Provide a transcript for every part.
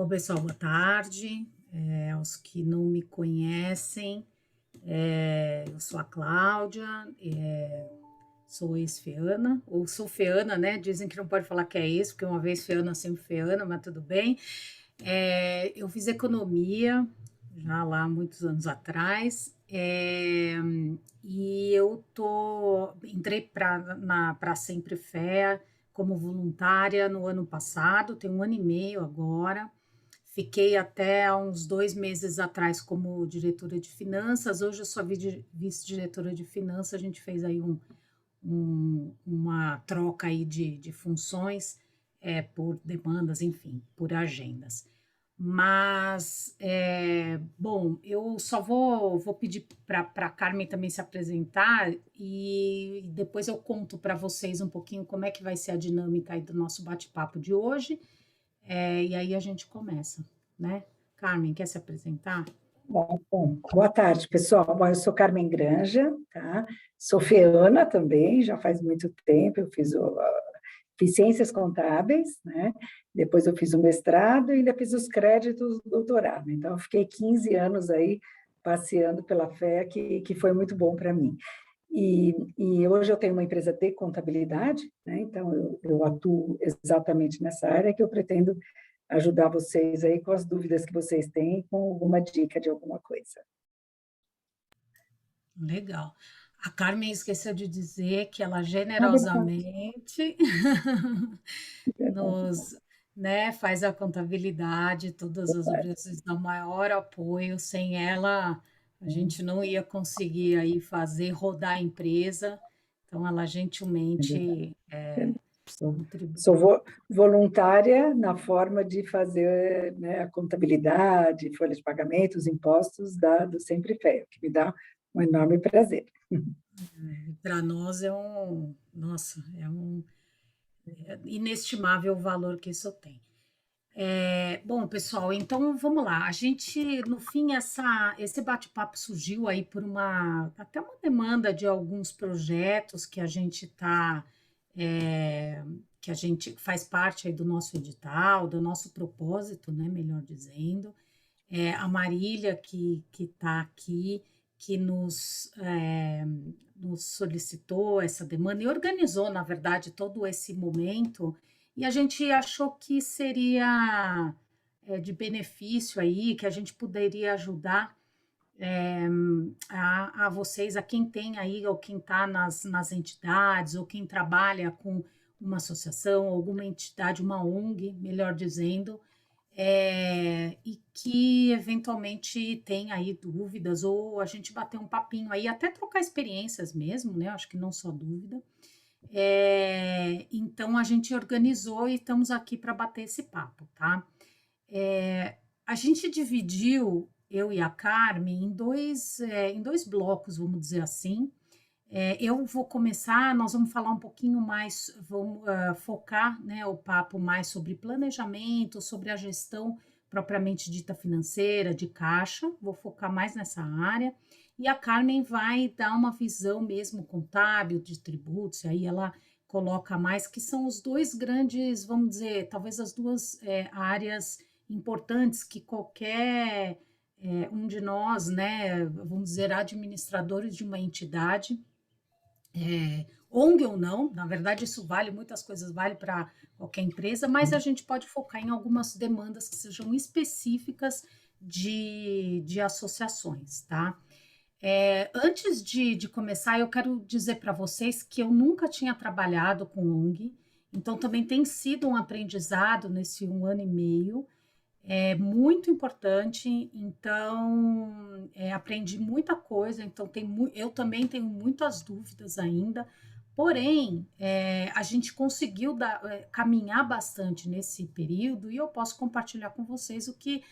Bom, pessoal, boa tarde. Aos que não me conhecem, eu sou a Cláudia, sou ex-feana, ou sou feana, né? Dizem que não pode falar que é ex, porque uma vez feana, sempre feana, mas tudo bem. Eu fiz economia já lá muitos anos atrás, e entrei para Sempre Fé como voluntária no ano passado, tem um ano e meio agora. Fiquei até há uns 2 meses atrás como diretora de finanças. Hoje eu sou vice-diretora de finanças. A gente fez aí uma troca aí de funções, por demandas, enfim, por agendas. Mas, bom, eu só vou pedir para a Carmen também se apresentar e depois eu conto para vocês um pouquinho como é que vai ser a dinâmica aí do nosso bate-papo de hoje. E aí a gente começa, né? Carmen, quer se apresentar? Bom, boa tarde, pessoal. Bom, eu sou Carmen Granja, tá? Sou feana também, já faz muito tempo. Fiz ciências contábeis, né? Depois eu fiz o mestrado e ainda fiz os créditos do doutorado. Então, eu fiquei 15 anos aí passeando pela fé, que foi muito bom para mim. E hoje eu tenho uma empresa de contabilidade, né? Então, eu atuo exatamente nessa área que eu pretendo ajudar vocês aí com as dúvidas que vocês têm, com alguma dica de alguma coisa. Legal. A Carmen esqueceu de dizer que ela Depois, generosamente nos, né, faz a contabilidade, todas as obrigações, dá o maior apoio. Sem ela, a gente não ia conseguir aí fazer rodar a empresa. Então, ela gentilmente sou, contribui. sou voluntária na forma de fazer, né, a contabilidade, folha de pagamento, os impostos do Sempre Fé, que me dá um enorme prazer. Para nós nossa, inestimável o valor que isso tem. Bom, pessoal, então vamos lá. A gente, no fim, esse bate-papo surgiu aí por até uma demanda de alguns projetos que a gente que a gente faz parte aí do nosso edital, do nosso propósito, né, melhor dizendo. A Marília, que está aqui, que nos solicitou essa demanda e organizou, na verdade, todo esse momento, e a gente achou que seria de benefício aí, que a gente poderia ajudar a vocês, a quem tem aí, ou quem está nas entidades, ou quem trabalha com uma associação, alguma entidade, uma ONG, melhor dizendo, e que eventualmente tem aí dúvidas, ou a gente bater um papinho aí, até trocar experiências mesmo, né? Acho que não só dúvida. Então a gente organizou e estamos aqui para bater esse papo, tá? A gente dividiu, eu e a Carmen, em dois blocos, vamos dizer assim. Eu vou começar, nós vamos falar um pouquinho mais, vamos focar, né, o papo mais sobre planejamento, sobre a gestão propriamente dita financeira, de caixa, vou focar mais nessa área, e a Carmen vai dar uma visão mesmo contábil de tributos, e aí ela coloca mais, que são os dois grandes, vamos dizer, talvez as duas áreas importantes que qualquer um de nós, né, vamos dizer, administradores de uma entidade, ONG ou não, na verdade isso vale, muitas coisas vale para qualquer empresa, mas a gente pode focar em algumas demandas que sejam específicas de associações, tá? Antes de começar, eu quero dizer para vocês que eu nunca tinha trabalhado com ONG, então também tem sido um aprendizado nesse 1 ano e meio, muito importante, então aprendi muita coisa, então eu também tenho muitas dúvidas ainda, porém a gente conseguiu caminhar bastante nesse período e eu posso compartilhar com vocês o que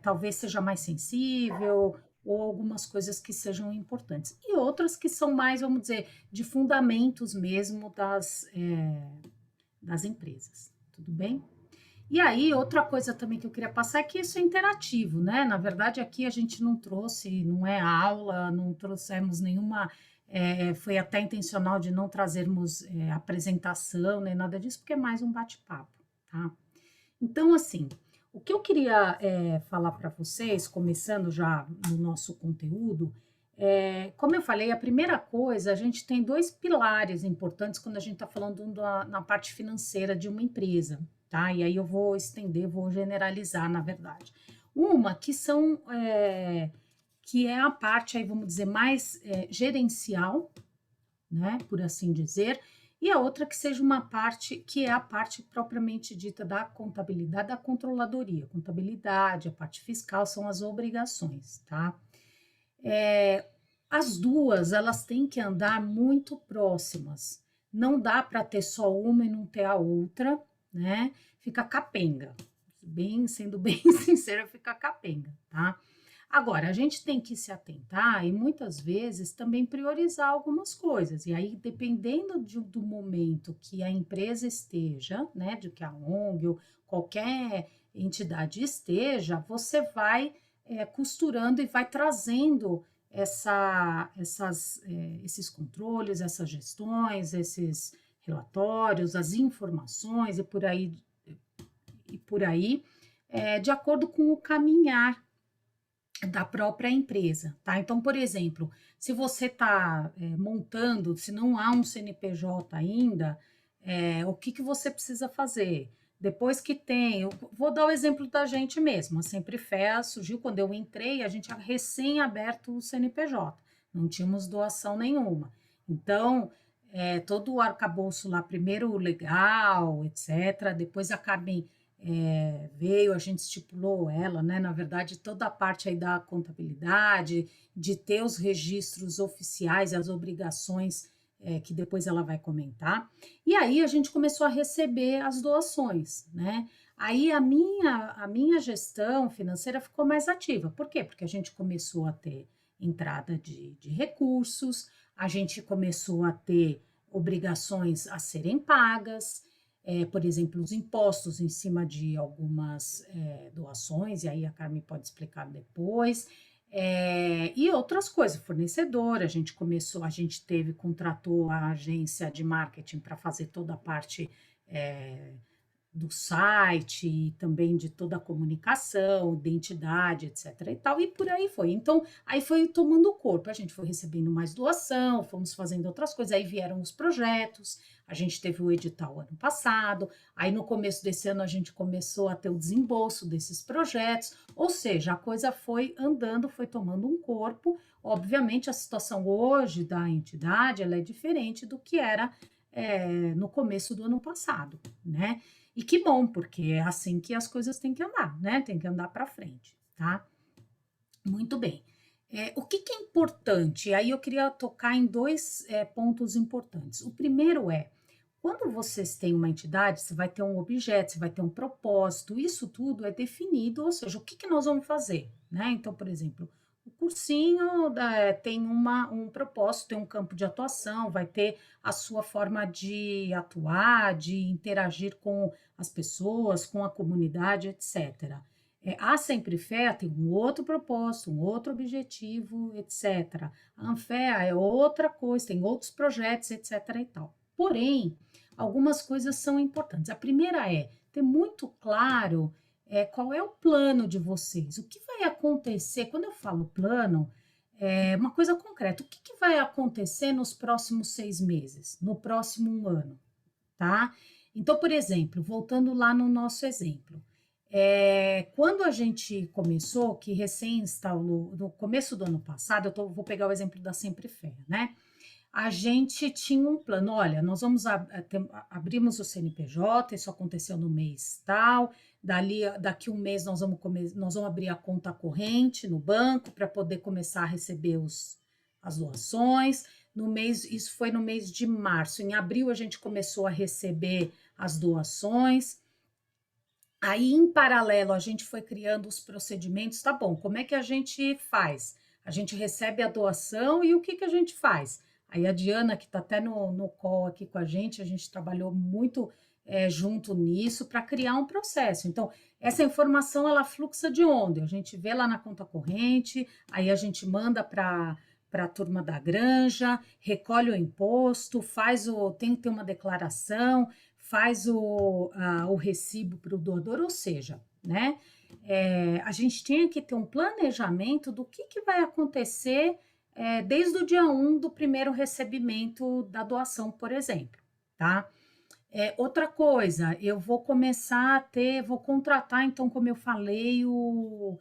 talvez seja mais sensível ou algumas coisas que sejam importantes e outras que são mais, vamos dizer, de fundamentos mesmo das empresas. Tudo bem? E aí, outra coisa também que eu queria passar é que isso é interativo, né? Na verdade, aqui a gente não trouxe, não é aula, não trouxemos nenhuma. Foi até intencional de não trazermos apresentação nem nada disso, porque é mais um bate-papo, tá? Então, assim, O que eu queria falar para vocês, começando já no nosso conteúdo, como eu falei, a primeira coisa, a gente tem dois pilares importantes quando a gente está falando na parte financeira de uma empresa, tá? E aí eu vou estender, vou generalizar, na verdade. Uma que é a parte aí, vamos dizer, mais gerencial, né, por assim dizer, e a outra que seja uma parte que é a parte propriamente dita da contabilidade, da controladoria. Contabilidade, a parte fiscal são as obrigações, tá? As duas, elas têm que andar muito próximas. Não dá para ter só uma e não ter a outra, né? Fica capenga. Sendo bem sincera, fica capenga, tá? Agora, a gente tem que se atentar e muitas vezes também priorizar algumas coisas. E aí, dependendo do momento que a empresa esteja, né, de que a ONG ou qualquer entidade esteja, você vai costurando e vai trazendo esses controles, essas gestões, esses relatórios, as informações e por aí, de acordo com o caminhar da própria empresa, tá? Então, por exemplo, se você está montando, se não há um CNPJ ainda, o que você precisa fazer? Depois que tem, eu vou dar o exemplo da gente mesmo, a Sempre Fé surgiu quando eu entrei, a gente tinha recém-aberto o CNPJ, não tínhamos doação nenhuma. Então, todo o arcabouço lá, primeiro legal, etc., depois a Carmen veio, a gente estipulou ela, né? Na verdade, toda a parte aí da contabilidade, de ter os registros oficiais, as obrigações que depois ela vai comentar. E aí a gente começou a receber as doações, né? Aí a minha gestão financeira ficou mais ativa. Por quê? Porque a gente começou a ter entrada de recursos, a gente começou a ter obrigações a serem pagas, por exemplo, os impostos em cima de algumas doações, e aí a Carmen pode explicar depois, e outras coisas, fornecedor, contratou a agência de marketing para fazer toda a parte é, do site e também de toda a comunicação, identidade, etc. e tal, e por aí foi. Então, aí foi tomando corpo, a gente foi recebendo mais doação, fomos fazendo outras coisas, aí vieram os projetos, a gente teve o edital ano passado, aí no começo desse ano a gente começou a ter o desembolso desses projetos, ou seja, a coisa foi andando, foi tomando um corpo. Obviamente, a situação hoje da entidade ela é diferente do que era no começo do ano passado, né? E que bom, porque é assim que as coisas têm que andar, né? Tem que andar para frente, tá? Muito bem. O que é importante? Aí eu queria tocar em dois pontos importantes. O primeiro quando vocês têm uma entidade, você vai ter um objeto, você vai ter um propósito, isso tudo é definido, ou seja, o que nós vamos fazer, né? Então, por exemplo, o cursinho tem um propósito, tem um campo de atuação, vai ter a sua forma de atuar, de interagir com as pessoas, com a comunidade, etc. A Sempre Fé tem um outro propósito, um outro objetivo, etc. A Anfea é outra coisa, tem outros projetos, etc. e tal. Porém, algumas coisas são importantes. A primeira é ter muito claro qual é o plano de vocês, o que vai acontecer. Quando eu falo plano, é uma coisa concreta. O que vai acontecer nos próximos 6 meses, no próximo ano, tá? Então, por exemplo, voltando lá no nosso exemplo, quando a gente começou, que recém instalou, no começo do ano passado, vou pegar o exemplo da Sempre Fé, né? A gente tinha um plano, olha, nós abrimos o CNPJ, isso aconteceu no mês tal, daqui um mês nós vamos abrir a conta corrente no banco para poder começar a receber as doações. Isso foi no mês de março. Em abril a gente começou a receber as doações. Aí, em paralelo, a gente foi criando os procedimentos. Tá bom, como é que a gente faz? A gente recebe a doação e o que a gente faz? Aí a Diana, que está até no call aqui com a gente trabalhou muito junto nisso para criar um processo. Então, essa informação, ela fluxa de onde? A gente vê lá na conta corrente, aí a gente manda para a turma da granja, recolhe o imposto, tem que ter uma declaração, faz o recibo para o doador, ou seja, né? A gente tinha que ter um planejamento do que vai acontecer desde o dia 1 do primeiro recebimento da doação, por exemplo, tá? Outra coisa, eu vou começar a vou contratar, então, como eu falei, o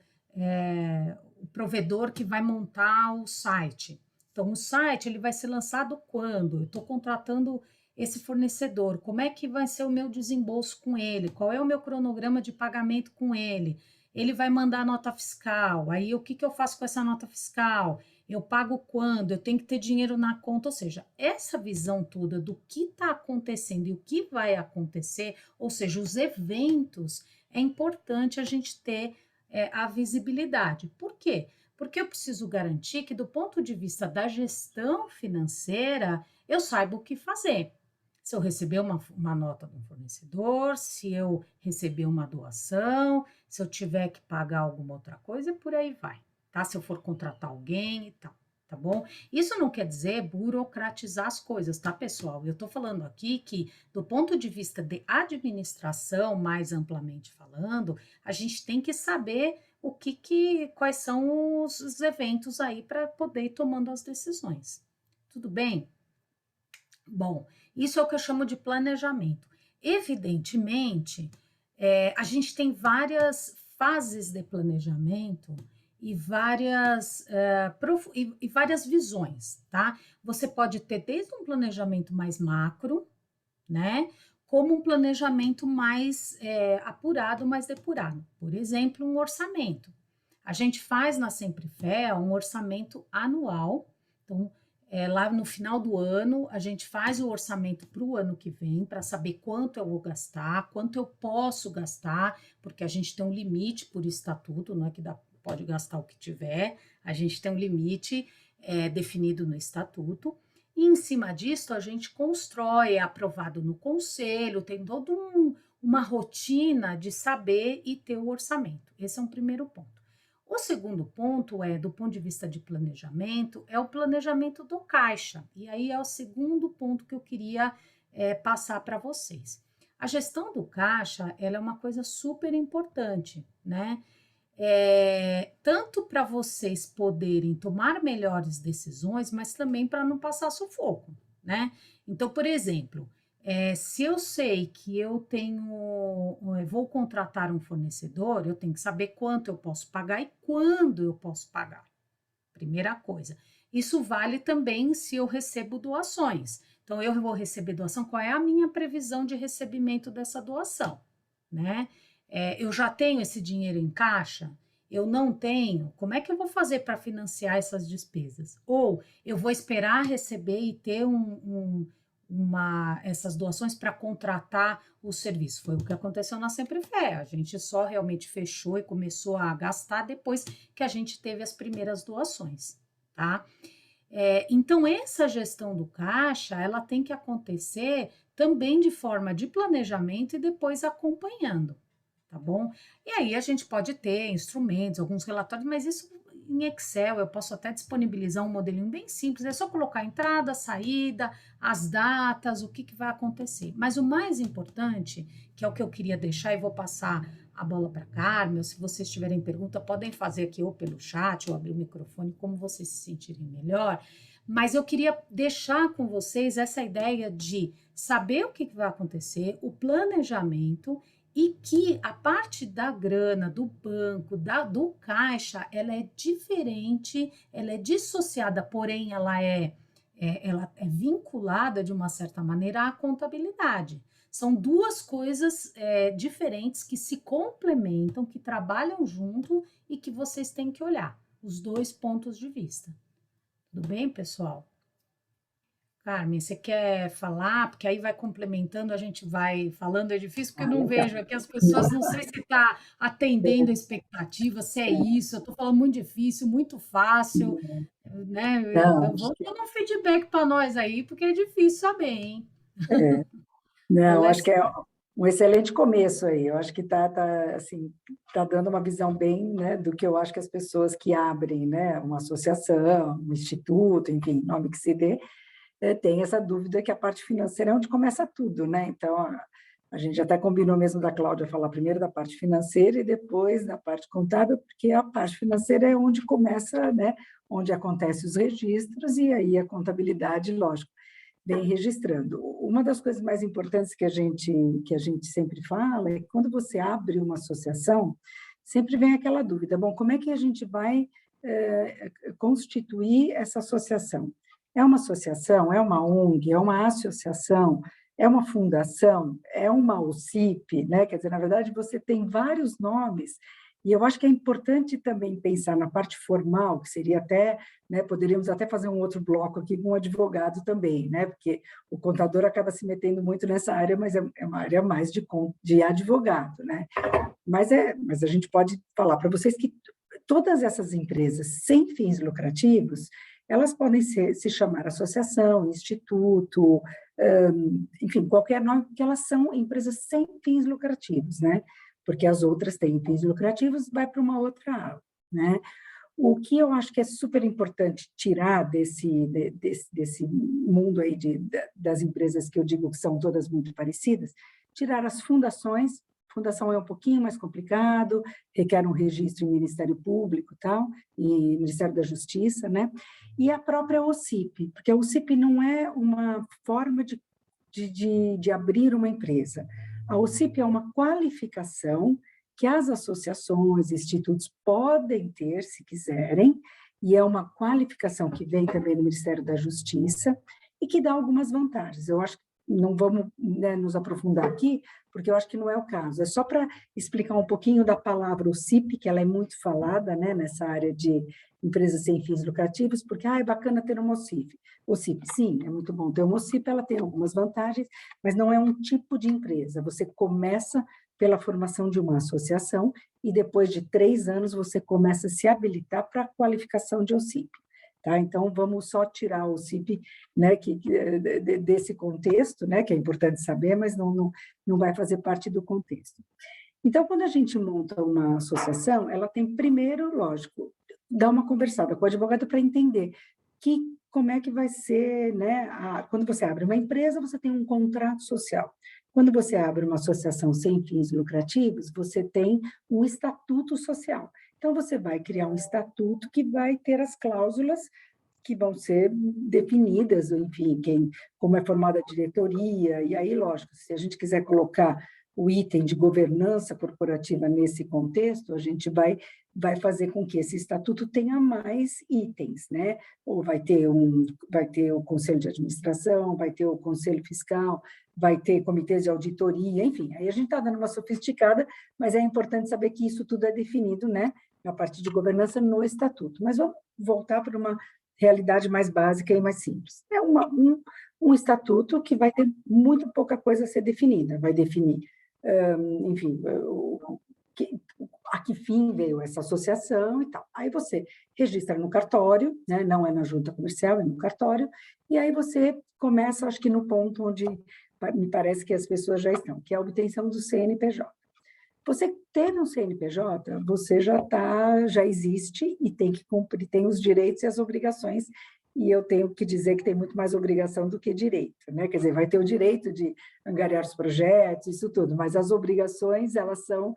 provedor que vai montar o site. Então, o site ele vai ser lançado quando? Eu estou contratando esse fornecedor, como é que vai ser o meu desembolso com ele? Qual é o meu cronograma de pagamento com ele? Ele vai mandar nota fiscal, aí o que eu faço com essa nota fiscal? Eu pago quando? Eu tenho que ter dinheiro na conta, ou seja, essa visão toda do que está acontecendo e o que vai acontecer, ou seja, os eventos, é importante a gente ter a visibilidade. Por quê? Porque eu preciso garantir que, do ponto de vista da gestão financeira, eu saiba o que fazer. Se eu receber uma nota de um fornecedor, se eu receber uma doação, se eu tiver que pagar alguma outra coisa, por aí vai, tá? Se eu for contratar alguém e tal, tá bom? Isso não quer dizer burocratizar as coisas, tá, pessoal? Eu tô falando aqui que, do ponto de vista de administração, mais amplamente falando, a gente tem que saber quais são os eventos aí para poder ir tomando as decisões. Tudo bem? Bom, isso é o que eu chamo de planejamento. Evidentemente, a gente tem várias fases de planejamento e várias visões, tá? Você pode ter desde um planejamento mais macro, né? Como um planejamento mais apurado, mais depurado. Por exemplo, um orçamento. A gente faz na Sempre Fé um orçamento anual, então lá no final do ano, a gente faz o orçamento para o ano que vem, para saber quanto eu vou gastar, quanto eu posso gastar, porque a gente tem um limite por estatuto, não é que pode gastar o que tiver, a gente tem um limite definido no estatuto, e em cima disso a gente constrói, é aprovado no conselho, tem toda uma rotina de saber e ter o orçamento. Esse é um primeiro ponto. O segundo ponto do ponto de vista de planejamento, é o planejamento do caixa. E aí é o segundo ponto que eu queria passar para vocês. A gestão do caixa, ela é uma coisa super importante, né? Tanto para vocês poderem tomar melhores decisões, mas também para não passar sufoco, né? Então, por exemplo, se eu sei que eu vou contratar um fornecedor, eu tenho que saber quanto eu posso pagar e quando eu posso pagar. Primeira coisa. Isso vale também se eu recebo doações. Então, eu vou receber doação, qual é a minha previsão de recebimento dessa doação, né? Eu já tenho esse dinheiro em caixa? Eu não tenho? Como é que eu vou fazer para financiar essas despesas? Ou eu vou esperar receber e ter essas doações para contratar o serviço? Foi o que aconteceu na Sempre Fé. A gente só realmente fechou e começou a gastar depois que a gente teve as primeiras doações, tá? Então, essa gestão do caixa, ela tem que acontecer também de forma de planejamento e depois acompanhando, tá bom? E aí a gente pode ter instrumentos, alguns relatórios, mas isso em Excel, eu posso até disponibilizar um modelinho bem simples, é só colocar a entrada, saída, as datas, o que vai acontecer. Mas o mais importante, que é o que eu queria deixar, e vou passar a bola para a Carmen, ou se vocês tiverem pergunta, podem fazer aqui ou pelo chat, ou abrir o microfone, como vocês se sentirem melhor. Mas eu queria deixar com vocês essa ideia de saber o que vai acontecer, o planejamento, e que a parte da grana, do banco, do caixa, ela é diferente, ela é dissociada, porém ela é vinculada de uma certa maneira à contabilidade. São duas coisas diferentes que se complementam, que trabalham junto e que vocês têm que olhar, os dois pontos de vista. Tudo bem, pessoal? Carmen, você quer falar? Porque aí vai complementando, a gente vai falando. É difícil porque eu não Legal. vejo aqui as pessoas, não sei se está atendendo a expectativa, se é isso. Eu estou falando muito difícil, muito fácil, né? Não, Vamos dar um feedback para nós aí, porque é difícil saber, hein? não, acho que Alessandra. é um excelente começo aí. Eu acho que assim, tá dando uma visão bem, né, do que eu acho que as pessoas que abrem, né, uma associação, um instituto, enfim, nome que se dê, tem essa dúvida que a parte financeira é onde começa tudo, né? Então, A gente até combinou mesmo da Cláudia falar primeiro da parte financeira e depois da parte contábil, porque a parte financeira é onde começa, né, onde acontecem os registros, e aí a contabilidade, lógico, vem registrando. Uma das coisas mais importantes que a gente sempre fala é que quando você abre uma associação, sempre vem aquela dúvida, bom, como é que a gente vai constituir essa associação? É uma associação, é uma ONG, é uma associação, é uma fundação, é uma OCIP, né? Quer dizer, na verdade, você tem vários nomes, e eu acho que é importante também pensar na parte formal, que seria até, né, poderíamos até fazer um outro bloco aqui com o advogado também, né? Porque o contador acaba se metendo muito nessa área, mas é uma área mais de advogado, né? Mas a gente pode falar para vocês que todas essas empresas sem fins lucrativos, elas podem se chamar associação, instituto, enfim, qualquer nome, porque elas são empresas sem fins lucrativos, né? Porque as outras têm fins lucrativos, vai para uma outra área, né? O que eu acho que é super importante tirar desse mundo aí das empresas que eu digo que são todas muito parecidas, tirar as fundações. Fundação é um pouquinho mais complicado, requer um registro em Ministério Público, tal, e Ministério da Justiça, né? E a própria OCIP, porque a OCIP não é uma forma de abrir uma empresa. A OCIP é uma qualificação que as associações, institutos podem ter, se quiserem, e é uma qualificação que vem também do Ministério da Justiça e que dá algumas vantagens. Eu acho que não vamos, né, nos aprofundar aqui, porque eu acho que não é o caso. É só para explicar um pouquinho da palavra OCIP, que ela é muito falada, né, nessa área de empresas sem fins lucrativos, porque é bacana ter uma OCIP. OCIP, sim, é muito bom ter uma OCIP, ela tem algumas vantagens, mas não é um tipo de empresa. Você começa pela formação de uma associação e depois de 3 anos você começa a se habilitar para a qualificação de OCIP. Tá? Então, vamos só tirar o OCIP, né, desse contexto, né, que é importante saber, mas não vai fazer parte do contexto. Então, quando a gente monta uma associação, ela tem primeiro, lógico, dar uma conversada com o advogado para entender como é que vai ser, né? Quando você abre uma empresa, você tem um contrato social. Quando você abre uma associação sem fins lucrativos, você tem um estatuto social. Então, você vai criar um estatuto que vai ter as cláusulas que vão ser definidas, enfim, como é formada a diretoria, e aí, lógico, se a gente quiser colocar o item de governança corporativa nesse contexto, a gente vai fazer com que esse estatuto tenha mais itens, né? Ou vai ter o conselho de administração, vai ter o conselho fiscal, vai ter comitês de auditoria, enfim, aí a gente está dando uma sofisticada, mas é importante saber que isso tudo é definido, né, na parte de governança no estatuto. Mas vamos voltar para uma realidade mais básica e mais simples. É um estatuto que vai ter muito pouca coisa a ser definida, vai definir, enfim, a que fim veio essa associação e tal. Aí você registra no cartório, né? Não é na junta comercial, é no cartório, e aí você começa, acho que no ponto onde me parece que as pessoas já estão, que é a obtenção do CNPJ. Você teve um CNPJ, você já existe e tem que cumprir, tem os direitos e as obrigações, e eu tenho que dizer que tem muito mais obrigação do que direito, né? Quer dizer, vai ter o direito de angariar os projetos, isso tudo, mas as obrigações, elas são,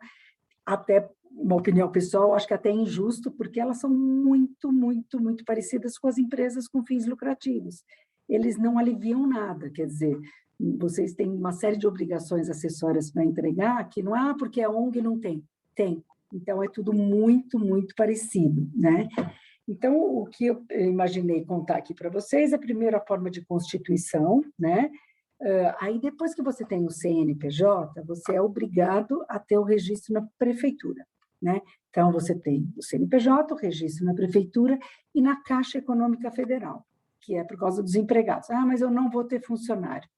até uma opinião pessoal, acho que até injusto, porque elas são muito, muito, muito parecidas com as empresas com fins lucrativos. Eles não aliviam nada, quer dizer, vocês têm uma série de obrigações acessórias para entregar, que não é porque a ONG não tem. Tem. Então, é tudo muito, muito parecido, né? Então, o que eu imaginei contar aqui para vocês é, primeiro, a forma de constituição, né? Aí, depois que você tem o CNPJ, você é obrigado a ter o registro na prefeitura, né? Então, você tem o CNPJ, o registro na prefeitura e na Caixa Econômica Federal, que é por causa dos empregados. Ah, mas eu não vou ter funcionário.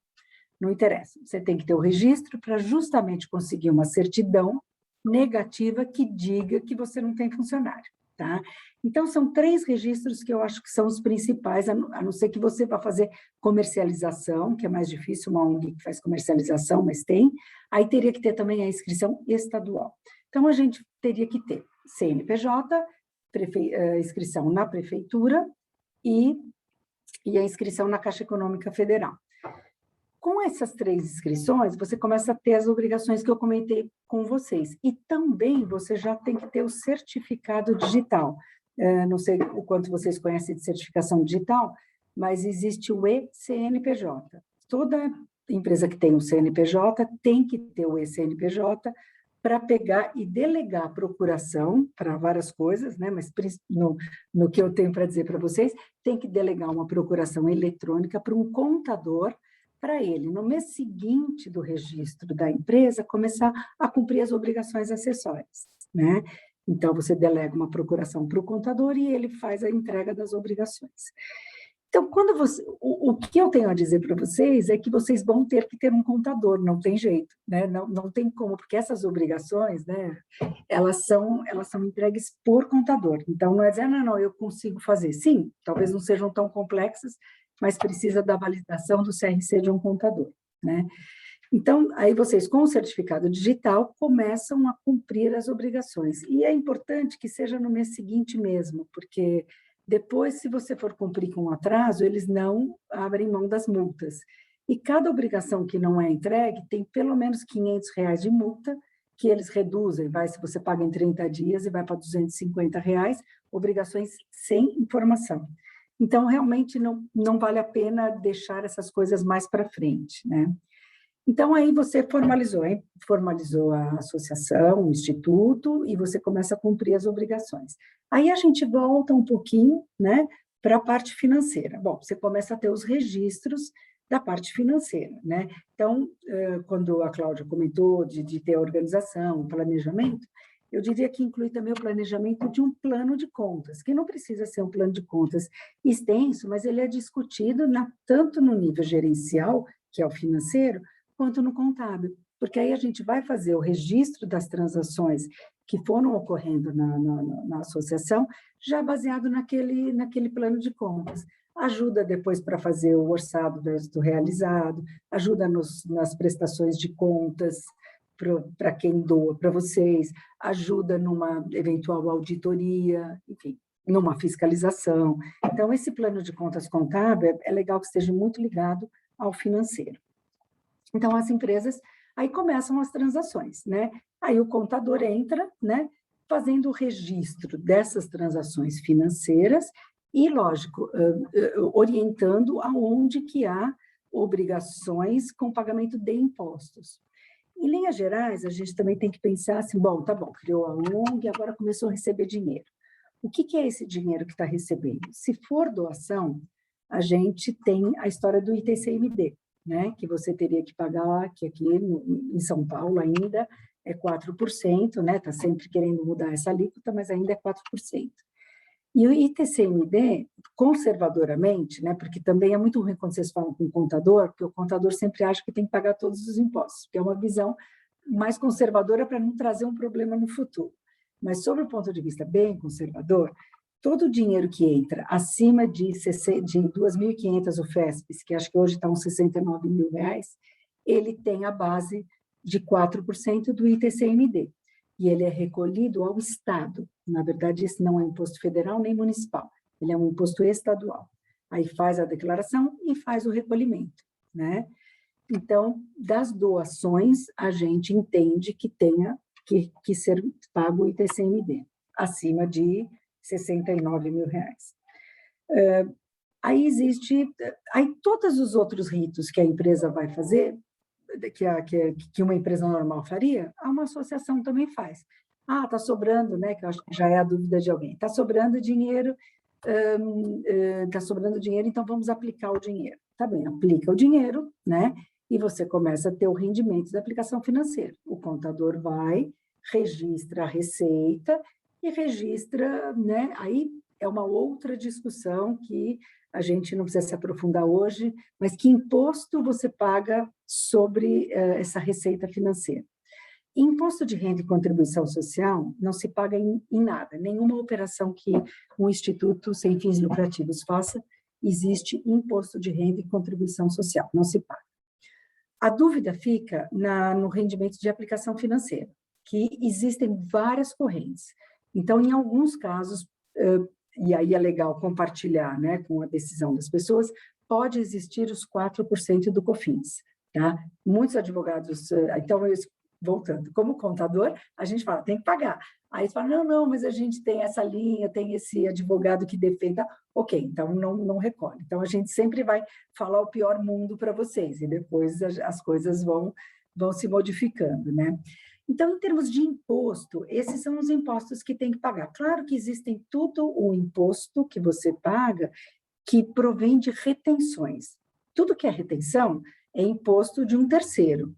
Não interessa, você tem que ter o registro para justamente conseguir uma certidão negativa que diga que você não tem funcionário, tá? Então, são 3 registros que eu acho que são os principais, a não ser que você vá fazer comercialização, que é mais difícil, uma ONG que faz comercialização, mas tem. Aí teria que ter também a inscrição estadual. Então, a gente teria que ter CNPJ, inscrição na prefeitura e a inscrição na Caixa Econômica Federal. Com essas 3 inscrições, você começa a ter as obrigações que eu comentei com vocês. E também você já tem que ter o certificado digital. Não sei o quanto vocês conhecem de certificação digital, mas existe o e-CNPJ. Toda empresa que tem um CNPJ tem que ter o e-CNPJ para pegar e delegar a procuração para várias coisas, né? Mas no que eu tenho para dizer para vocês, tem que delegar uma procuração eletrônica para um contador, para ele, no mês seguinte do registro da empresa, começar a cumprir as obrigações acessórias, né? Então, você delega uma procuração para o contador e ele faz a entrega das obrigações. Então, o que eu tenho a dizer para vocês é que vocês vão ter que ter um contador, não tem jeito, né? Não tem como, porque essas obrigações, né, elas são entregues por contador. Então, não é dizer, não, eu consigo fazer. Sim, talvez não sejam tão complexas, mas precisa da validação do CRC de um contador, né? Então, aí vocês, com o certificado digital, começam a cumprir as obrigações. E é importante que seja no mês seguinte mesmo, porque depois, se você for cumprir com atraso, eles não abrem mão das multas. E cada obrigação que não é entregue tem pelo menos R$ 500 de multa, que eles reduzem, se você paga em 30 dias e vai para R$ 250, obrigações sem informação. Então, realmente, não vale a pena deixar essas coisas mais para frente, né? Então, aí você formalizou a associação, o instituto, e você começa a cumprir as obrigações. Aí a gente volta um pouquinho, né, para a parte financeira. Bom, você começa a ter os registros da parte financeira, né? Então, quando a Cláudia comentou de ter a organização, o planejamento, eu diria que inclui também o planejamento de um plano de contas, que não precisa ser um plano de contas extenso, mas ele é discutido tanto no nível gerencial, que é o financeiro, quanto no contábil, porque aí a gente vai fazer o registro das transações que foram ocorrendo na associação, já baseado naquele plano de contas. Ajuda depois para fazer o orçado do realizado, ajuda nas prestações de contas para quem doa para vocês, ajuda numa eventual auditoria, enfim, numa fiscalização. Então, esse plano de contas contábil é legal que esteja muito ligado ao financeiro. Então, as empresas, aí começam as transações, né? Aí o contador entra, né, fazendo o registro dessas transações financeiras e, lógico, orientando aonde que há obrigações com pagamento de impostos. Em linhas gerais, a gente também tem que pensar assim, bom, tá bom, criou a ONG, agora começou a receber dinheiro. O que é esse dinheiro que está recebendo? Se for doação, a gente tem a história do ITCMD, né, que você teria que pagar, que aqui em São Paulo ainda é 4%, né, está sempre querendo mudar essa alíquota, mas ainda é 4%. E o ITCMD, conservadoramente, né, porque também é muito ruim quando vocês falam com o contador, porque o contador sempre acha que tem que pagar todos os impostos, que é uma visão mais conservadora para não trazer um problema no futuro. Mas, sob o ponto de vista bem conservador, todo o dinheiro que entra acima de 2.500 UFESPs, que acho que hoje está uns R$ 69 mil, ele tem a base de 4% do ITCMD. E ele é recolhido ao Estado. Na verdade, esse não é imposto federal nem municipal, ele é um imposto estadual. Aí faz a declaração e faz o recolhimento, né? Então, das doações, a gente entende que tenha que ser pago o ITCMD, acima de R$ 69 mil. Aí aí todos os outros ritos que a empresa vai fazer, que uma empresa normal faria, uma associação também faz. Está sobrando, né? Que eu acho que já é a dúvida de alguém. Está sobrando dinheiro, então vamos aplicar o dinheiro. Tá bem, aplica o dinheiro, né? E você começa a ter o rendimento da aplicação financeira. O contador vai, registra a receita e registra, né? Aí é uma outra discussão que a gente não precisa se aprofundar hoje, mas que imposto você paga sobre essa receita financeira. Imposto de renda e contribuição social não se paga em nada, nenhuma operação que um instituto sem fins lucrativos faça, existe imposto de renda e contribuição social, não se paga. A dúvida fica no rendimento de aplicação financeira, que existem várias correntes. Então, em alguns casos, e aí é legal compartilhar, né, com a decisão das pessoas, pode existir os 4% do COFINS. tá? Muitos advogados, então, voltando, como contador, a gente fala, tem que pagar. Aí você fala, não, mas a gente tem essa linha, tem esse advogado que defenda. Ok, então não recolhe. Então, a gente sempre vai falar o pior mundo para vocês, e depois as coisas vão se modificando, né? Então, em termos de imposto, esses são os impostos que tem que pagar. Claro que existem tudo o imposto que você paga que provém de retenções. Tudo que é retenção é imposto de um terceiro.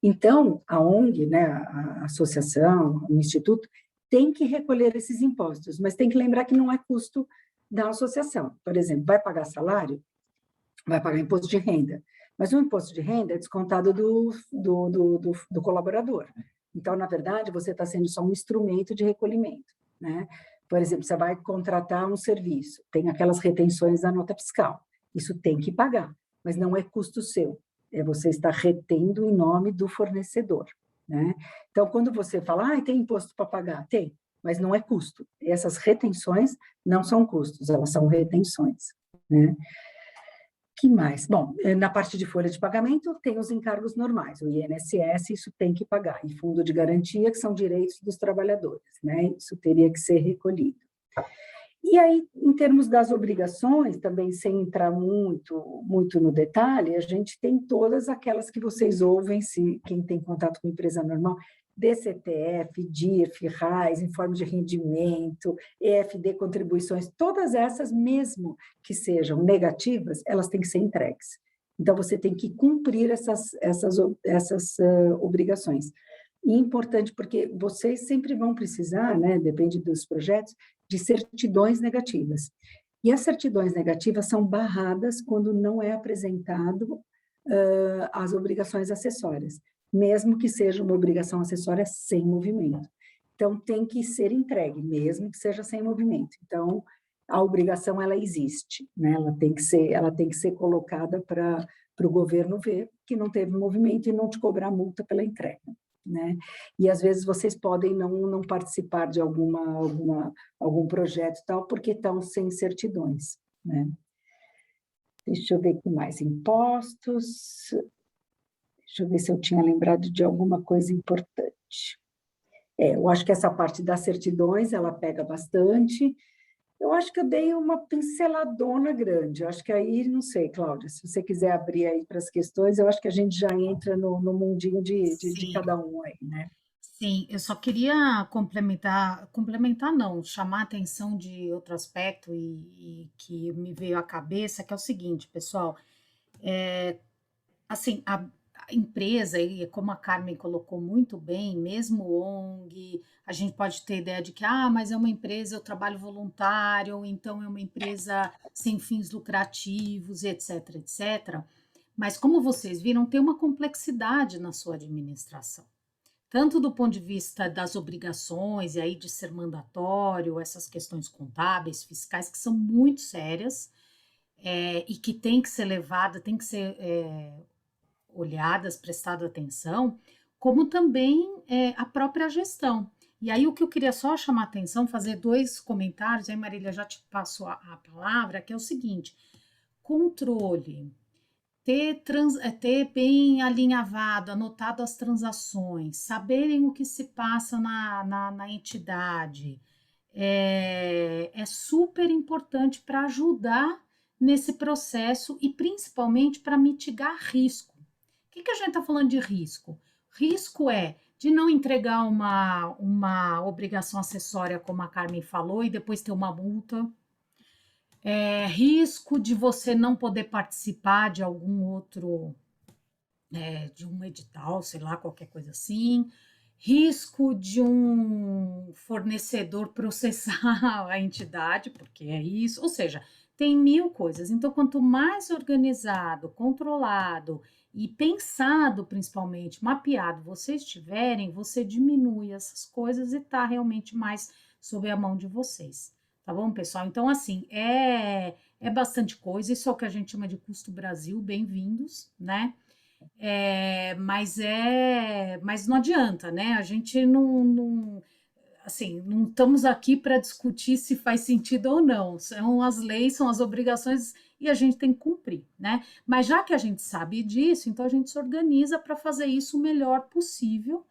Então, a ONG, né, a associação, o instituto, tem que recolher esses impostos, mas tem que lembrar que não é custo da associação. Por exemplo, vai pagar salário? Vai pagar imposto de renda. Mas o imposto de renda é descontado do colaborador. Então, na verdade, você está sendo só um instrumento de recolhimento, né? Por exemplo, você vai contratar um serviço, tem aquelas retenções da nota fiscal. Isso tem que pagar, mas não é custo seu. Você está retendo em nome do fornecedor, né? Então, quando você fala, tem imposto para pagar? Tem, mas não é custo. Essas retenções não são custos, elas são retenções, né? Que mais? Bom, na parte de folha de pagamento, tem os encargos normais, o INSS, isso tem que pagar, e fundo de garantia, que são direitos dos trabalhadores, né? Isso teria que ser recolhido. E aí, em termos das obrigações, também sem entrar muito no detalhe, a gente tem todas aquelas que vocês ouvem, se quem tem contato com empresa normal, DCTF, DIRF, RAIS, informe de rendimento, EFD, contribuições, todas essas, mesmo que sejam negativas, elas têm que ser entregues. Então, você tem que cumprir essas obrigações. E é importante porque vocês sempre vão precisar, né, depende dos projetos, de certidões negativas. E as certidões negativas são barradas quando não é apresentado as obrigações acessórias, mesmo que seja uma obrigação acessória sem movimento. Então, tem que ser entregue, mesmo que seja sem movimento. Então, a obrigação, ela existe, né? Ela tem que ser colocada para o governo ver que não teve movimento e não te cobrar multa pela entrega, né? E às vezes vocês podem não participar de algum projeto e tal, porque estão sem certidões, né? Deixa eu ver o que mais. Impostos. Deixa eu ver se eu tinha lembrado de alguma coisa importante. Eu acho que essa parte das certidões, ela pega bastante. Eu acho que eu dei uma pinceladona grande. Eu acho que aí, não sei, Cláudia, se você quiser abrir aí para as questões, eu acho que a gente já entra no mundinho de Sim, cada um aí, né? sim, eu só queria complementar não, chamar a atenção de outro aspecto e que me veio à cabeça, que é o seguinte, pessoal, assim, a empresa, e como a Carmen colocou muito bem, mesmo ONG, a gente pode ter ideia de que, mas é uma empresa, eu trabalho voluntário, então é uma empresa sem fins lucrativos, etc, etc. Mas como vocês viram, tem uma complexidade na sua administração. Tanto do ponto de vista das obrigações, e aí de ser mandatório, essas questões contábeis, fiscais, que são muito sérias, e que tem que ser levada, tem que ser olhadas, prestado atenção, como também a própria gestão. E aí o que eu queria só chamar atenção, fazer dois comentários, aí Marília já te passo a palavra, que é o seguinte, controle, ter bem alinhavado, anotado as transações, saberem o que se passa na entidade, é super importante para ajudar nesse processo e principalmente para mitigar risco. O que a gente está falando de risco? Risco é de não entregar uma obrigação acessória, como a Carmen falou, e depois ter uma multa. Risco de você não poder participar de algum outro, de um edital, sei lá, qualquer coisa assim. Risco de um fornecedor processar a entidade, porque é isso. Ou seja, tem mil coisas. Então, quanto mais organizado, controlado e pensado, principalmente, mapeado vocês tiverem, você diminui essas coisas e está realmente mais sob a mão de vocês. Tá bom, pessoal? Então, assim, é bastante coisa. Isso é o que a gente chama de custo Brasil. Bem-vindos, né? Mas não adianta, né? A gente não assim, não estamos aqui para discutir se faz sentido ou não. São as leis, são as obrigações e a gente tem que cumprir, né? Mas já que a gente sabe disso, então a gente se organiza para fazer isso o melhor possível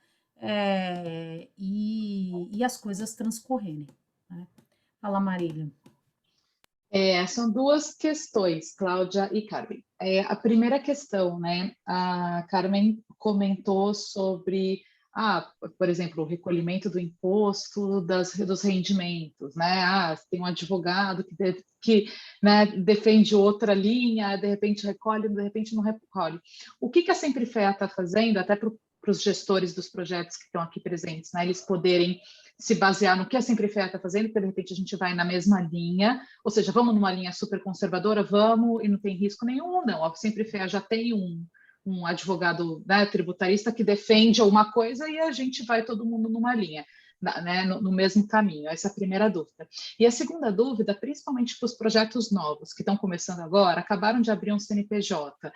e as coisas transcorrerem, né? Fala, Marília. São duas questões, Cláudia e Carmen. A primeira questão, né? A Carmen comentou sobre, por exemplo, o recolhimento do imposto dos rendimentos, né? Tem um advogado que né, defende outra linha, de repente recolhe, de repente não recolhe. O que a Sempre Fé está fazendo, até para os gestores dos projetos que estão aqui presentes, né? Eles poderem se basear no que a Sempre Fé está fazendo, porque de repente a gente vai na mesma linha, ou seja, vamos numa linha super conservadora, vamos, e não tem risco nenhum, não. A Sempre Fé já tem um advogado, né, tributarista que defende alguma coisa e a gente vai todo mundo numa linha, né, no mesmo caminho. Essa é a primeira dúvida. E a segunda dúvida, principalmente para os projetos novos que estão começando agora, acabaram de abrir um CNPJ.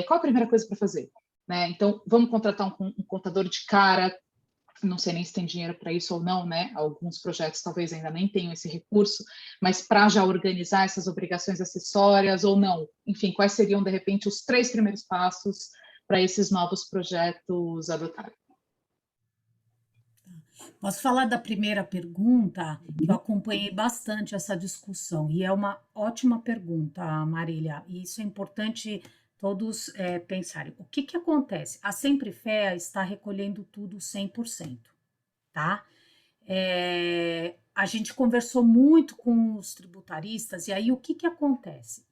Qual a primeira coisa para fazer? Né? Então, vamos contratar um contador de cara. Não sei nem se tem dinheiro para isso ou não, né? Alguns projetos talvez ainda nem tenham esse recurso, mas para já organizar essas obrigações acessórias ou não, enfim, quais seriam, de repente, os 3 primeiros passos para esses novos projetos adotarem? Posso falar da primeira pergunta, que eu acompanhei bastante essa discussão, e é uma ótima pergunta, Marília, e isso é importante todos pensarem. O que acontece? A Sempre Fé está recolhendo tudo 100%, tá? A gente conversou muito com os tributaristas, e aí o que acontece?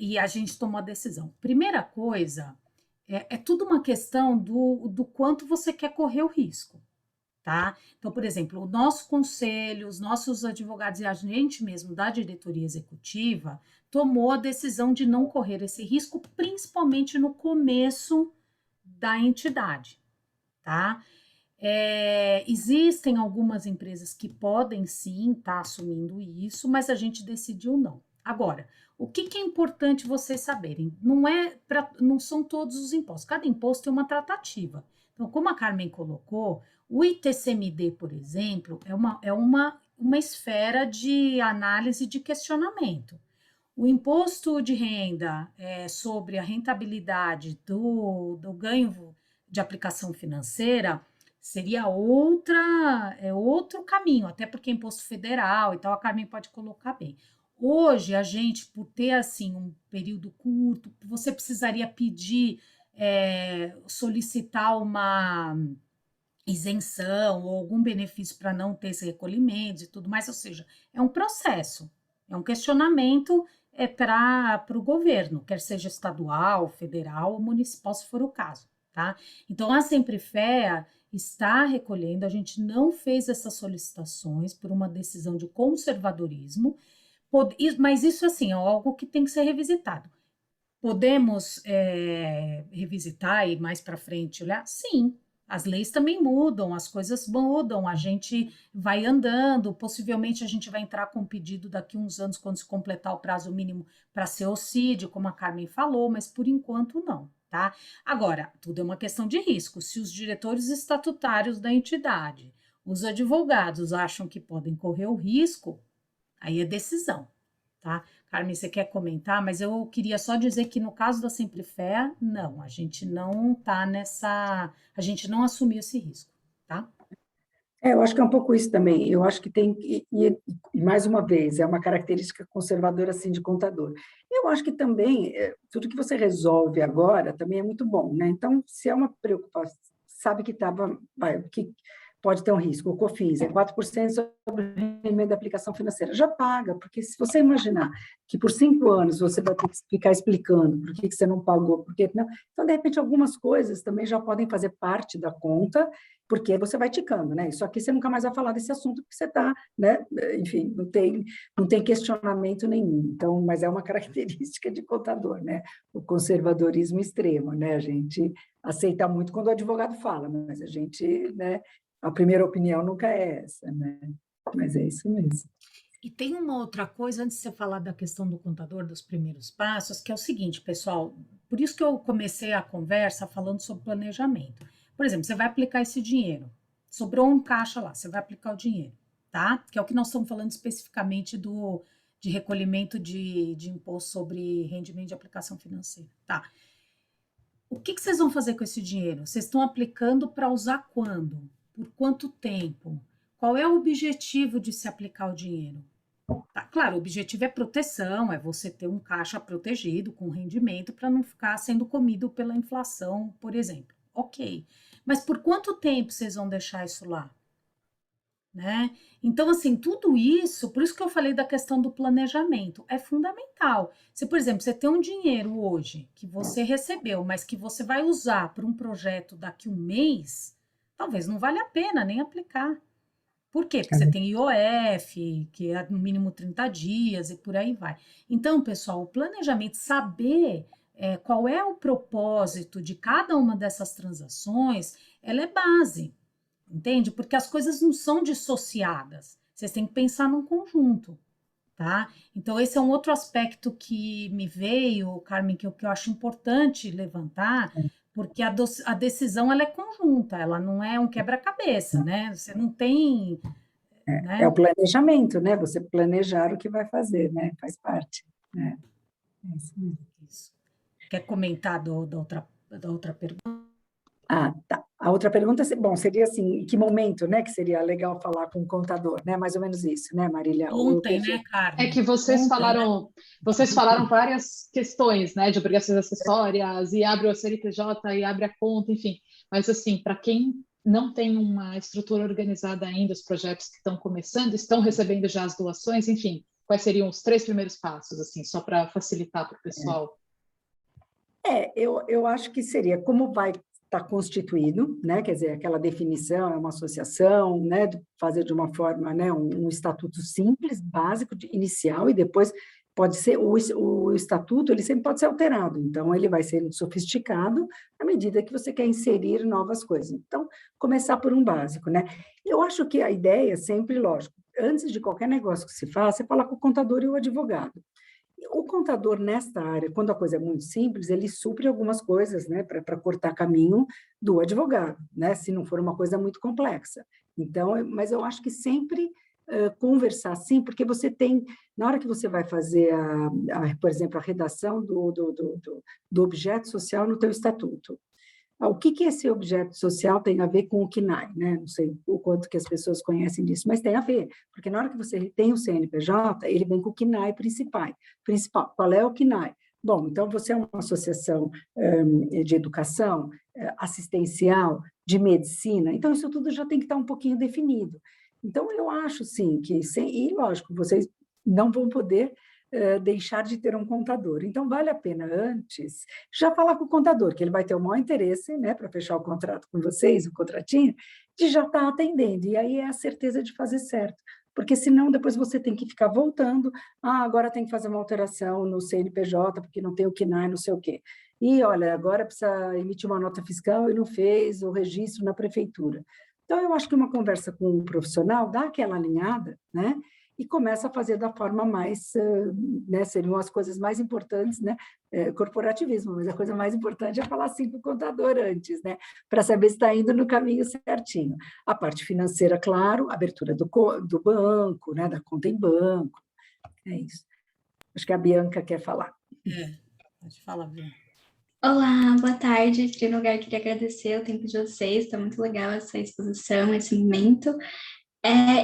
E a gente tomou a decisão. Primeira coisa, é tudo uma questão do quanto você quer correr o risco. Tá? Então, por exemplo, o nosso conselho, os nossos advogados e a gente mesmo da diretoria executiva tomou a decisão de não correr esse risco, principalmente no começo da entidade, tá? Existem algumas empresas que podem sim estar assumindo isso, mas a gente decidiu não. Agora, o que é importante vocês saberem? Não são todos os impostos, cada imposto tem uma tratativa. Então, como a Carmen colocou, o ITCMD, por exemplo, é uma esfera de análise de questionamento. O imposto de renda sobre a rentabilidade do ganho de aplicação financeira seria outro caminho, até porque é imposto federal e tal, a Carmen pode colocar bem. Hoje, a gente, por ter assim um período curto, você precisaria pedir, solicitar uma isenção ou algum benefício para não ter esse recolhimento e tudo mais, ou seja, é um processo, é um questionamento para o governo, quer seja estadual, federal ou municipal, se for o caso, tá? Então, a Sempre Fé está recolhendo, a gente não fez essas solicitações por uma decisão de conservadorismo, mas isso, assim, é algo que tem que ser revisitado. Podemos revisitar e mais para frente olhar? Sim, as leis também mudam, as coisas mudam, a gente vai andando, possivelmente a gente vai entrar com um pedido daqui a uns anos, quando se completar o prazo mínimo para ser ocídio, como a Carmen falou, mas por enquanto não, tá? Agora, tudo é uma questão de risco. Se os diretores estatutários da entidade, os advogados acham que podem correr o risco, aí é decisão, tá? Carmen, você quer comentar? Mas eu queria só dizer que no caso da Sempre Fé, não, a gente não tá a gente não assumiu esse risco, tá? Eu acho que é um pouco isso também. Eu acho que tem, mais uma vez, é uma característica conservadora assim de contador. Eu acho que também, tudo que você resolve agora também é muito bom, né? Então, se é uma preocupação, sabe que pode ter um risco. O COFINS é 4% sobre o rendimento da aplicação financeira. Já paga, porque se você imaginar que por 5 anos você vai ter que ficar explicando por que você não pagou, por que não. Então, de repente, algumas coisas também já podem fazer parte da conta, porque você vai ticando, né? Isso aqui você nunca mais vai falar desse assunto, porque você está, né? Enfim, não tem questionamento nenhum. Então, mas é uma característica de contador, né? O conservadorismo extremo, né? A gente aceita muito quando o advogado fala, mas a gente, né? A primeira opinião nunca é essa, né? Mas é isso mesmo. E tem uma outra coisa, antes de você falar da questão do contador dos primeiros passos, que é o seguinte, pessoal, por isso que eu comecei a conversa falando sobre planejamento. Por exemplo, você vai aplicar esse dinheiro. sobrou um caixa lá, você vai aplicar o dinheiro, tá? Que é o que nós estamos falando especificamente de recolhimento de imposto sobre rendimento de aplicação financeira, tá? O que vocês vão fazer com esse dinheiro? Vocês estão aplicando para usar quando? Por quanto tempo? Qual é o objetivo de se aplicar o dinheiro? Tá, claro, o objetivo é proteção, é você ter um caixa protegido com rendimento para não ficar sendo comido pela inflação, por exemplo. Ok. Mas por quanto tempo vocês vão deixar isso lá? Né? Então, assim, tudo isso, por isso que eu falei da questão do planejamento, é fundamental. Se, por exemplo, você tem um dinheiro hoje que você recebeu, mas que você vai usar para um projeto daqui um mês, talvez não valha a pena nem aplicar. Por quê? Porque você tem IOF, que é no mínimo 30 dias e por aí vai. Então, pessoal, o planejamento, saber qual é o propósito de cada uma dessas transações, ela é base. Entende? Porque as coisas não são dissociadas. Vocês têm que pensar num conjunto, tá? Então, esse é um outro aspecto que me veio, Carmen, que eu acho importante levantar, porque a decisão ela é conjunta, ela não é um quebra-cabeça, né? Você não tem. É o planejamento, né? Você planejar o que vai fazer, né? Faz parte. Né? É isso mesmo. Isso. Quer comentar da outra pergunta? Ah, tá. A outra pergunta, bom, seria assim, em que momento, né, que seria legal falar com o contador, né? Mais ou menos isso, né, Marília? Ontem, né, Carmen? É que vocês falaram várias questões, né, de obrigações acessórias, e abre o CNPJ, e abre a conta, enfim. Mas, assim, para quem não tem uma estrutura organizada ainda, os projetos que estão começando, estão recebendo já as doações, enfim, quais seriam os 3 primeiros passos, assim, só para facilitar para o pessoal? Eu acho que seria como vai estar constituído, né? Quer dizer, aquela definição é uma associação, né? Fazer de uma forma, né? Um estatuto simples, básico, inicial, e depois pode ser o estatuto, ele sempre pode ser alterado. Então, ele vai ser sofisticado à medida que você quer inserir novas coisas. Então, começar por um básico, né? Eu acho que a ideia sempre, lógico, antes de qualquer negócio que se faça, você fala com o contador e o advogado. O contador, nesta área, quando a coisa é muito simples, ele supre algumas coisas, né, para cortar caminho do advogado, né, se não for uma coisa muito complexa. Então, mas eu acho que sempre conversar, sim, porque você tem, na hora que você vai fazer, por exemplo, a redação do objeto social no teu estatuto, o que esse objeto social tem a ver com o CNAE, né? Não sei o quanto que as pessoas conhecem disso, mas tem a ver, porque na hora que você tem o CNPJ, ele vem com o CNAE principal. Qual é o CNAE? Bom, então você é uma associação de educação, assistencial, de medicina, então isso tudo já tem que estar um pouquinho definido. Então, eu acho, sim, e lógico, vocês não vão poder deixar de ter um contador. Então, vale a pena antes já falar com o contador, que ele vai ter o maior interesse, né, para fechar o contrato com vocês, o contratinho, de já estar atendendo. E aí é a certeza de fazer certo. Porque senão depois você tem que ficar voltando, agora tem que fazer uma alteração no CNPJ, porque não tem o CNAE, não sei o quê. E, olha, agora precisa emitir uma nota fiscal e não fez o registro na prefeitura. Então, eu acho que uma conversa com um profissional dá aquela alinhada, né? E começa a fazer da forma mais, né, seriam as coisas mais importantes, né, corporativismo, mas a coisa mais importante é falar assim com o contador antes, né, para saber se está indo no caminho certinho. A parte financeira, claro, a abertura do banco, né, da conta em banco, é isso. Acho que a Bianca quer falar. Pode falar, Bianca. Olá, boa tarde. Em primeiro lugar, queria agradecer o tempo de vocês, está muito legal essa exposição, esse momento.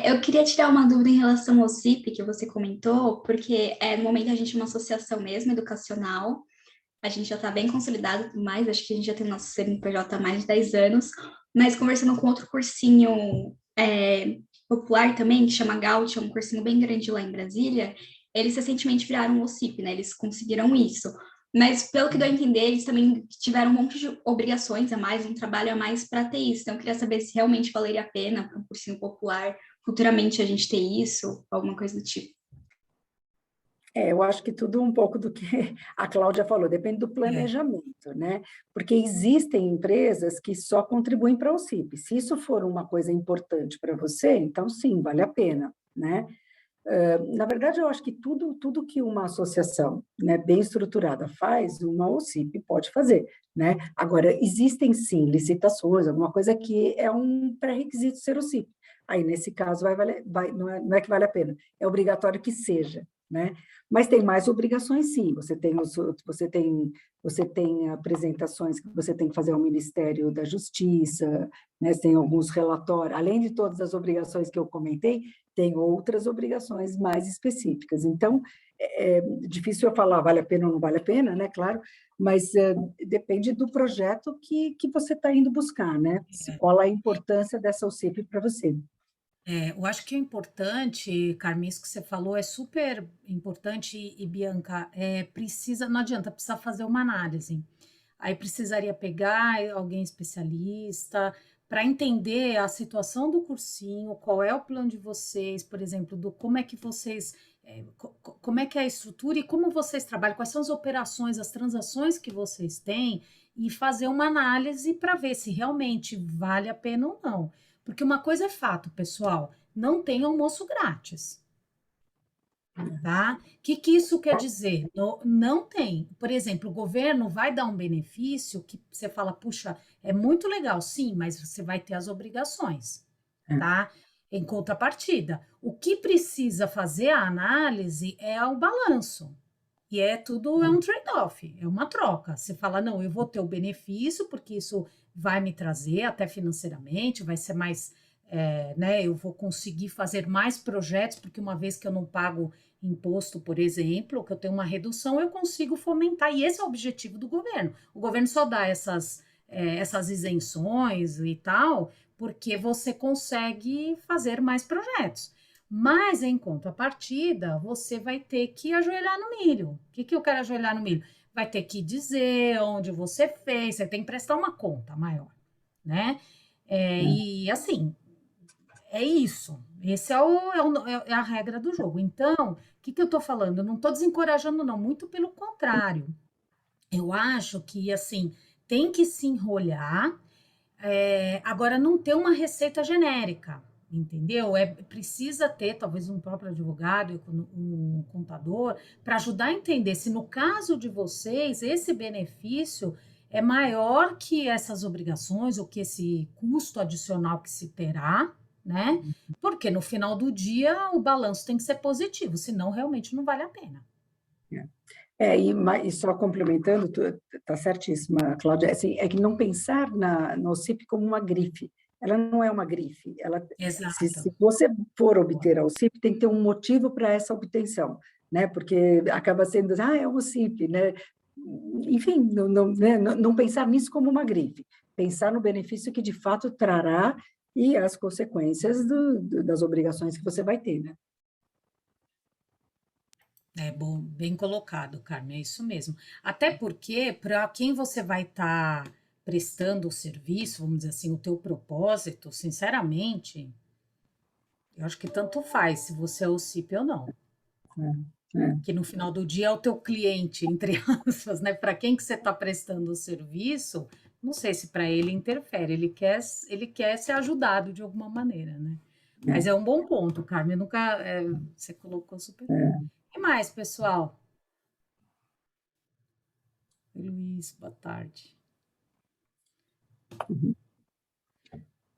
Eu queria tirar uma dúvida em relação ao CIP, que você comentou, porque no momento a gente é uma associação mesmo, educacional, a gente já está bem consolidado e tudo mais, acho que a gente já tem nosso CNPJ há mais de 10 anos, mas conversando com outro cursinho popular também, que chama Gaut, é um cursinho bem grande lá em Brasília, eles recentemente viraram o CIP, né? Eles conseguiram isso. Mas, pelo que deu a entender, eles também tiveram um monte de obrigações a mais, um trabalho a mais para ter isso. Então, eu queria saber se realmente valeria a pena para um cursinho popular, futuramente a gente ter isso, alguma coisa do tipo. Eu acho que tudo um pouco do que a Cláudia falou, depende do planejamento, né? Porque existem empresas que só contribuem para o CIP. Se isso for uma coisa importante para você, então sim, vale a pena, né? Na verdade, eu acho que tudo que uma associação, né, bem estruturada faz, uma OCIP pode fazer, né? Agora, existem sim licitações, alguma coisa que é um pré-requisito ser OCIP. Aí, nesse caso, não é que vale a pena, é obrigatório que seja, né? Mas tem mais obrigações, sim. Você tem apresentações que você tem que fazer ao Ministério da Justiça, né? Tem alguns relatórios, além de todas as obrigações que eu comentei, tem outras obrigações mais específicas. Então, é difícil eu falar vale a pena ou não vale a pena, né? Claro, mas depende do projeto que você está indo buscar, né? Qual a importância dessa OCIP para você? Eu acho que é importante, Carmen, isso que você falou é super importante e Bianca, não adianta, precisa fazer uma análise. Aí precisaria pegar alguém especialista para entender a situação do cursinho, qual é o plano de vocês, por exemplo, do como é que vocês, como é que é a estrutura e como vocês trabalham, quais são as operações, as transações que vocês têm, e fazer uma análise para ver se realmente vale a pena ou não. Porque uma coisa é fato, pessoal, não tem almoço grátis. Tá? O que isso quer dizer? Não tem. Por exemplo, o governo vai dar um benefício que você fala, puxa, é muito legal, sim, mas você vai ter as obrigações, tá? Em contrapartida, o que precisa fazer a análise é o balanço. E tudo é um trade-off, é uma troca. Você fala, não, eu vou ter o benefício, porque isso vai me trazer até financeiramente, vai ser mais, né? Eu vou conseguir fazer mais projetos, porque uma vez que eu não pago imposto, por exemplo, que eu tenho uma redução, eu consigo fomentar. E esse é o objetivo do governo. O governo só dá essas isenções e tal, porque você consegue fazer mais projetos. Mas, em contrapartida, você vai ter que ajoelhar no milho. O que eu quero ajoelhar no milho? Vai ter que dizer onde você fez, você tem que prestar uma conta maior, né? E, assim, é isso. Esse é a regra do jogo. Então, o que eu estou falando? Eu não estou desencorajando, não. Muito pelo contrário. Eu acho que, assim, tem que se enrolhar. Agora, não ter uma receita genérica, entendeu? Precisa ter, talvez, um próprio advogado, um contador, para ajudar a entender se, no caso de vocês, esse benefício é maior que essas obrigações ou que esse custo adicional que se terá, né? Porque no final do dia o balanço tem que ser positivo, senão realmente não vale a pena. E só complementando, está certíssima, Cláudia, assim, é que não pensar no OCIP como uma grife. Ela não é uma grife. Se você for obter a OCIP, tem que ter um motivo para essa obtenção, né? Porque acaba sendo, é o OCIP, né? Enfim, não pensar nisso como uma grife. Pensar no benefício que de fato trará e as consequências das obrigações que você vai ter, né? Bom, bem colocado, Carmen, é isso mesmo. Até porque, para quem você vai estar prestando o serviço, vamos dizer assim, o teu propósito, sinceramente, eu acho que tanto faz se você é o CIP ou não. Que no final do dia é o teu cliente, entre aspas, né? Para quem que você está prestando o serviço, não sei se para ele interfere, ele quer ser ajudado de alguma maneira, né? Mas é um bom ponto, Carmen, nunca você colocou super bem. O que mais, pessoal? Luiz, boa tarde.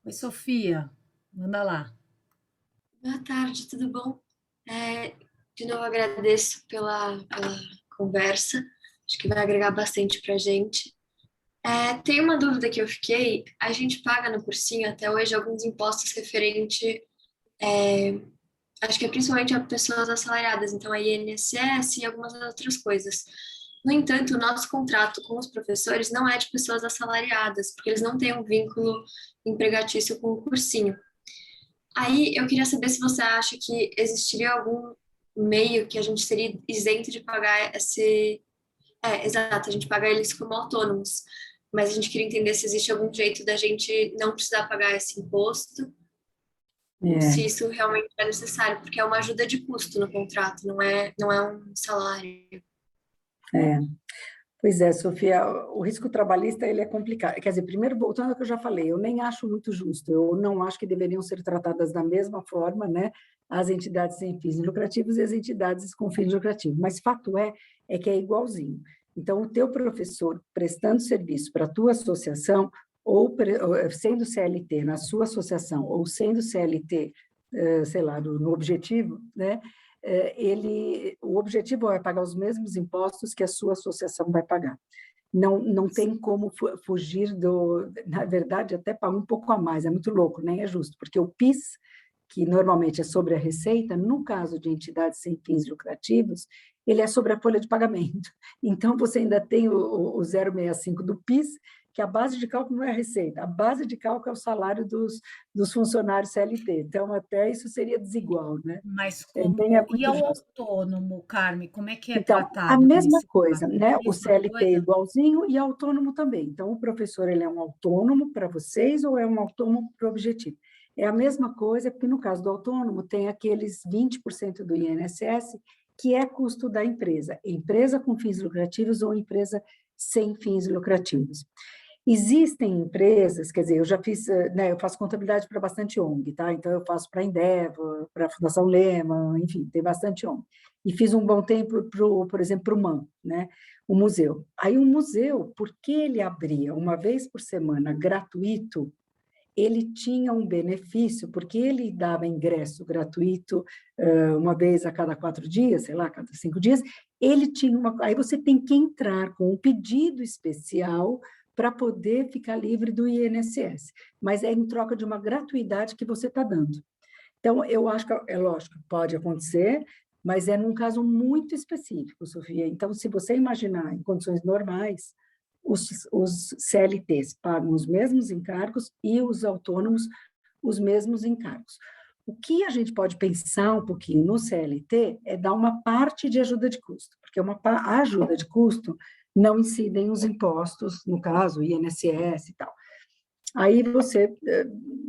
Oi, Sofia, manda lá. Boa tarde, tudo bom? De novo, agradeço pela conversa, acho que vai agregar bastante para a gente. Tem uma dúvida que eu fiquei, a gente paga no cursinho até hoje alguns impostos referente, acho que é principalmente a pessoas assalariadas, então a INSS e algumas outras coisas. No entanto, o nosso contrato com os professores não é de pessoas assalariadas, porque eles não têm um vínculo empregatício com o cursinho. Aí eu queria saber se você acha que existiria algum meio que a gente seria isento de pagar esse... exato, a gente paga eles como autônomos, mas a gente queria entender se existe algum jeito da gente não precisar pagar esse imposto, se isso realmente é necessário, porque é uma ajuda de custo no contrato, não é um salário. Pois é, Sofia, o risco trabalhista ele é complicado. Quer dizer, primeiro, voltando ao que eu já falei, eu nem acho muito justo, eu não acho que deveriam ser tratadas da mesma forma, né, as entidades sem fins lucrativos e as entidades com fins lucrativos, mas fato é que é igualzinho. Então, o teu professor prestando serviço para a tua associação, ou sendo CLT na sua associação, ou sendo CLT, sei lá, no objetivo, né? O objetivo é pagar os mesmos impostos que a sua associação vai pagar. Não tem como fugir na verdade, até pagar um pouco a mais, é muito louco, nem é justo, porque o PIS, que normalmente é sobre a receita, no caso de entidades sem fins lucrativos, ele é sobre a folha de pagamento. Então, você ainda tem o 0,65 do PIS, que a base de cálculo não é a receita, a base de cálculo é o salário dos funcionários CLT. Então, até isso seria desigual, né? Mas Nem é e muito ao justo. autônomo, Carmen, como é que é Então, a tratado mesma nesse coisa, caso? né? O Mesma CLT é coisa? igualzinho e autônomo também. Então, o professor, ele é um autônomo para vocês ou é um autônomo para o objetivo? É a mesma coisa, porque no caso do autônomo, tem aqueles 20% do INSS, que é custo da empresa com fins lucrativos ou empresa sem fins lucrativos. Existem empresas, quer dizer, eu já fiz, né, eu faço contabilidade para bastante ONG, tá? Então, eu faço para a Endeavor, para a Fundação Lehman, enfim, tem bastante ONG. E fiz um bom tempo, por exemplo, para o MAM, né? O museu. Aí, o museu, porque ele abria uma vez por semana gratuito, ele tinha um benefício, porque ele dava ingresso gratuito uma vez a cada 4 dias, sei lá, a cada 5 dias, ele tinha aí você tem que entrar com um pedido especial para poder ficar livre do INSS, mas é em troca de uma gratuidade que você está dando. Então, eu acho que, é lógico, pode acontecer, mas é num caso muito específico, Sofia. Então, se você imaginar em condições normais, os CLTs pagam os mesmos encargos e os autônomos os mesmos encargos. O que a gente pode pensar um pouquinho no CLT é dar uma parte de ajuda de custo, porque a ajuda de custo não incidem os impostos, no caso, INSS e tal. Aí você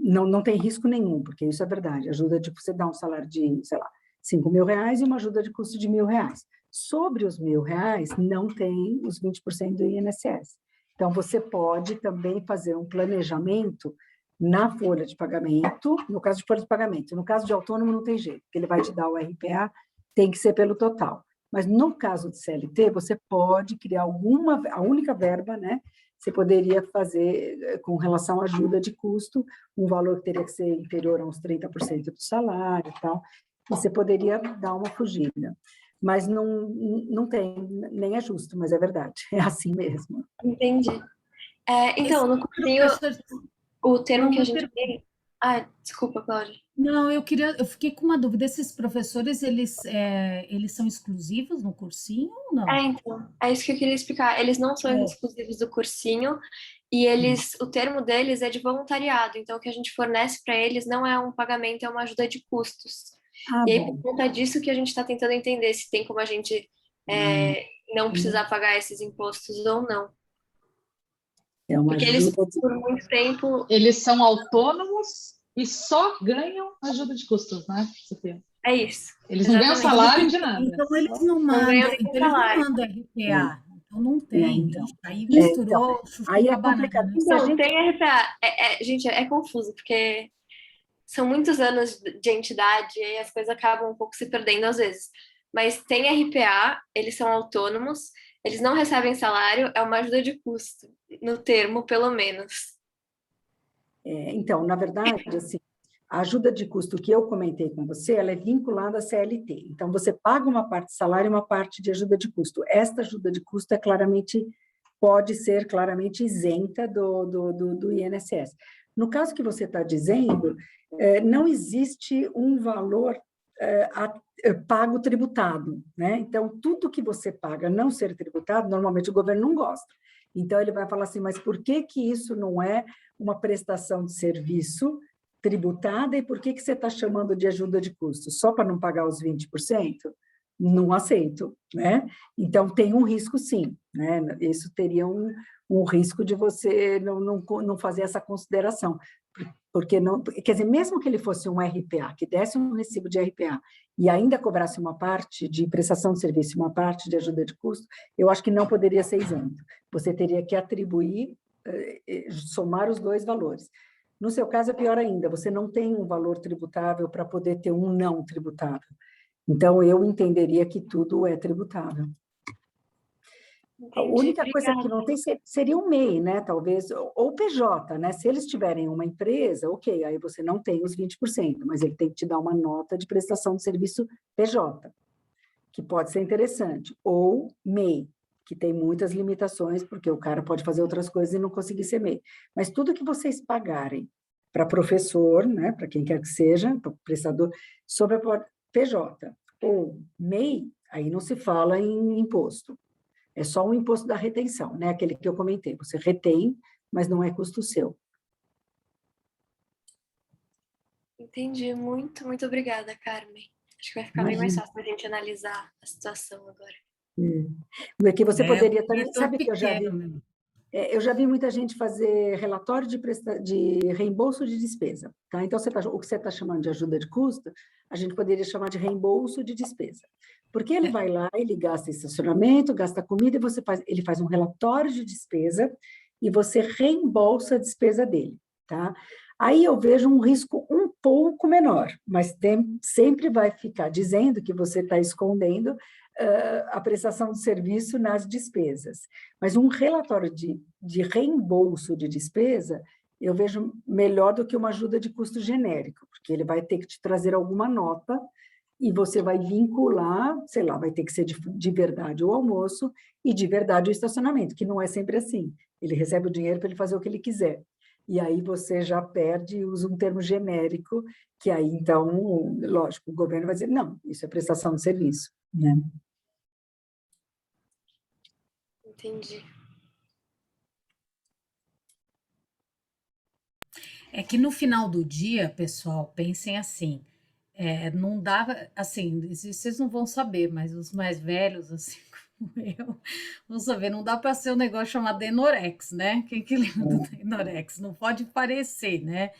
não tem risco nenhum, porque isso é verdade. Ajuda de você dar um salário de, sei lá, R$ 5.000 e uma ajuda de custo de R$ 1.000. Sobre os R$ 1.000, não tem os 20% do INSS. Então, você pode também fazer um planejamento na folha de pagamento, no caso de folha de pagamento. No caso de autônomo, não tem jeito, porque ele vai te dar o RPA, tem que ser pelo total. Mas no caso de CLT, você pode criar a única verba, né? Você poderia fazer, com relação à ajuda de custo, um valor que teria que ser inferior a uns 30% do salário e tal. Você poderia dar uma fugida. Mas não tem, nem é justo, mas é verdade. É assim mesmo. Entendi. Então, Esse no cursinho, professor, o termo que a uma gente pergunta. tem... desculpa, Cláudia. Não, eu fiquei com uma dúvida. Esses professores, eles são exclusivos no cursinho ou não? Então, é isso que eu queria explicar. Eles não são É. exclusivos do cursinho e o termo deles é de voluntariado. Então, o que a gente fornece para eles não é um pagamento, é uma ajuda de custos. Ah, E aí, bom. por conta disso que a gente está tentando entender se tem como a gente não precisar pagar esses impostos ou não. É uma Porque eles, ajuda de... por muito tempo... Eles são autônomos e só ganham ajuda de custos, né, Sofia? É isso. Eles não ganham Exatamente. salário de nada. Então eles Só... não Não ganham mandam, nenhum então eles não salário. mandam RPA. Então não tem. Então, Ixi, aí então, misturou chuchu aí com é a complicado. banana. Se a Não, gente... tem RPA. Gente, é confuso, porque são muitos anos de entidade e aí as coisas acabam um pouco se perdendo às vezes. Mas tem RPA, eles são autônomos, eles não recebem salário, é uma ajuda de custo, no termo, pelo menos. Então, na verdade, assim, a ajuda de custo que eu comentei com você, ela é vinculada à CLT. Então, você paga uma parte de salário e uma parte de ajuda de custo. Esta ajuda de custo pode ser claramente isenta do INSS. No caso que você está dizendo, não existe um valor pago tributado, né? Então, tudo que você paga não ser tributado, normalmente o governo não gosta. Então, ele vai falar assim, mas por que isso não é uma prestação de serviço tributada e por que você está chamando de ajuda de custo? Só para não pagar os 20%? Não aceito, né? Então, tem um risco, sim, né? Isso teria um risco de você não fazer essa consideração, porque não, quer dizer, mesmo que ele fosse um RPA, que desse um recibo de RPA e ainda cobrasse uma parte de prestação de serviço, uma parte de ajuda de custo, eu acho que não poderia ser isento. Você teria que atribuir, somar os dois valores. No seu caso, é pior ainda, você não tem um valor tributável para poder ter um não tributável. Então, eu entenderia que tudo é tributável. A Entendi. única coisa que Obrigada. não tem seria o MEI, né? Talvez, ou o PJ, né? Se eles tiverem uma empresa, ok, aí você não tem os 20%, mas ele tem que te dar uma nota de prestação de serviço PJ, que pode ser interessante. Ou MEI, que tem muitas limitações, porque o cara pode fazer outras coisas e não conseguir ser MEI. Mas tudo que vocês pagarem para professor, né? Para quem quer que seja, para prestador, sobre a PJ ou MEI, aí não se fala em imposto. É só o imposto da retenção, né? Aquele que eu comentei. Você retém, mas não é custo seu. Entendi. Muito, muito obrigada, Carmen. Acho que vai ficar bem mais Imagina. fácil para a gente analisar a situação agora. Porque você poderia O também... diretor Sabe que pequeno mesmo. eu já vi muita gente fazer relatório de reembolso de despesa. Tá? Então, o que você está chamando de ajuda de custo, a gente poderia chamar de reembolso de despesa. Porque ele vai lá, ele gasta estacionamento, gasta comida, e ele faz um relatório de despesa e você reembolsa a despesa dele. Tá? Aí eu vejo um risco um pouco menor, mas sempre vai ficar dizendo que você está escondendo a prestação de serviço nas despesas. Mas um relatório de reembolso de despesa, eu vejo melhor do que uma ajuda de custo genérico, porque ele vai ter que te trazer alguma nota e você vai vincular, sei lá, vai ter que ser de verdade o almoço e de verdade o estacionamento, que não é sempre assim. Ele recebe o dinheiro para ele fazer o que ele quiser. E aí você já perde e usa um termo genérico, que aí, então, lógico, o governo vai dizer, não, isso é prestação de serviço, né? Entendi. É que no final do dia, pessoal, pensem assim, não dá, assim, vocês não vão saber, mas os mais velhos, assim como eu, vão saber, não dá para ser um negócio chamado Denorex, né? Quem que lembra do Denorex? Não pode parecer, né?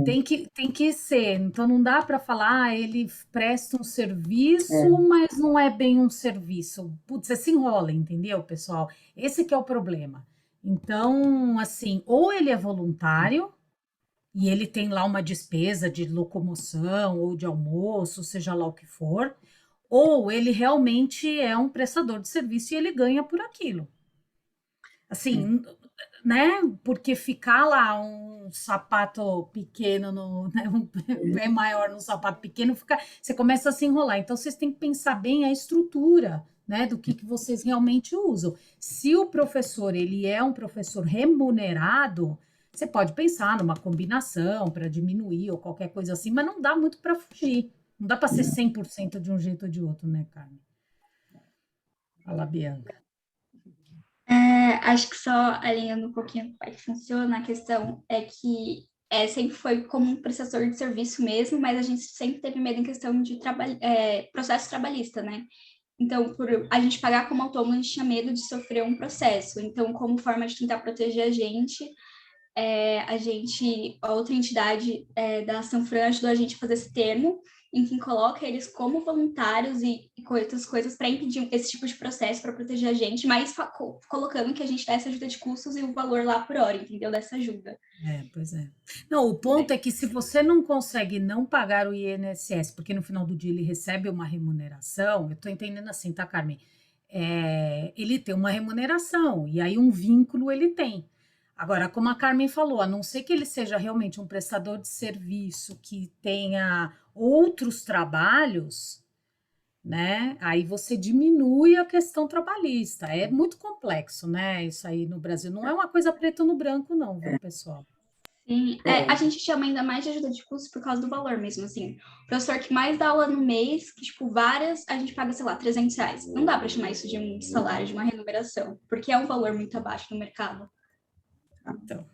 Tem que ser, então não dá para falar, ele presta um serviço, mas não é bem um serviço. Putz, você se enrola, entendeu, pessoal? Esse que é o problema. Então, assim, ou ele é voluntário, e ele tem lá uma despesa de locomoção ou de almoço, seja lá o que for, ou ele realmente é um prestador de serviço e ele ganha por aquilo. Assim, né? Porque ficar lá um sapato pequeno, né? Um pé maior num sapato pequeno, você começa a se enrolar. Então, vocês têm que pensar bem a estrutura, né? Do que vocês realmente usam. Se o professor, ele é um professor remunerado, você pode pensar numa combinação para diminuir ou qualquer coisa assim, mas não dá muito para fugir. Não dá para ser 100% de um jeito ou de outro, né, Carmen? Fala, Bianca. Acho que só alinhando um pouquinho como é que funciona, a questão é que sempre foi como um prestador de serviço mesmo, mas a gente sempre teve medo em questão de processo trabalhista, né? Então, por a gente pagar como autônomo, a gente tinha medo de sofrer um processo. Então, como forma de tentar proteger a gente, a outra entidade da Sanfran ajudou a gente a fazer esse termo, em que coloca eles como voluntários e outras coisas para impedir esse tipo de processo, para proteger a gente, mas colocando que a gente dá essa ajuda de custos e o valor lá por hora, entendeu? Dessa ajuda. Pois é. Não, o ponto é que se você não consegue não pagar o INSS, porque no final do dia ele recebe uma remuneração, eu estou entendendo assim, tá, Carmen? Ele tem uma remuneração, e aí um vínculo ele tem. Agora, como a Carmen falou, a não ser que ele seja realmente um prestador de serviço que tenha outros trabalhos, né? Aí você diminui a questão trabalhista. É muito complexo, né? Isso aí no Brasil. Não é uma coisa preto no branco, não, viu, pessoal? Sim, a gente chama ainda mais de ajuda de custo por causa do valor mesmo, assim. O professor que mais dá aula no mês, que, tipo, várias, a gente paga, sei lá, R$300. Não dá para chamar isso de um salário, de uma remuneração, porque é um valor muito abaixo no mercado. Então,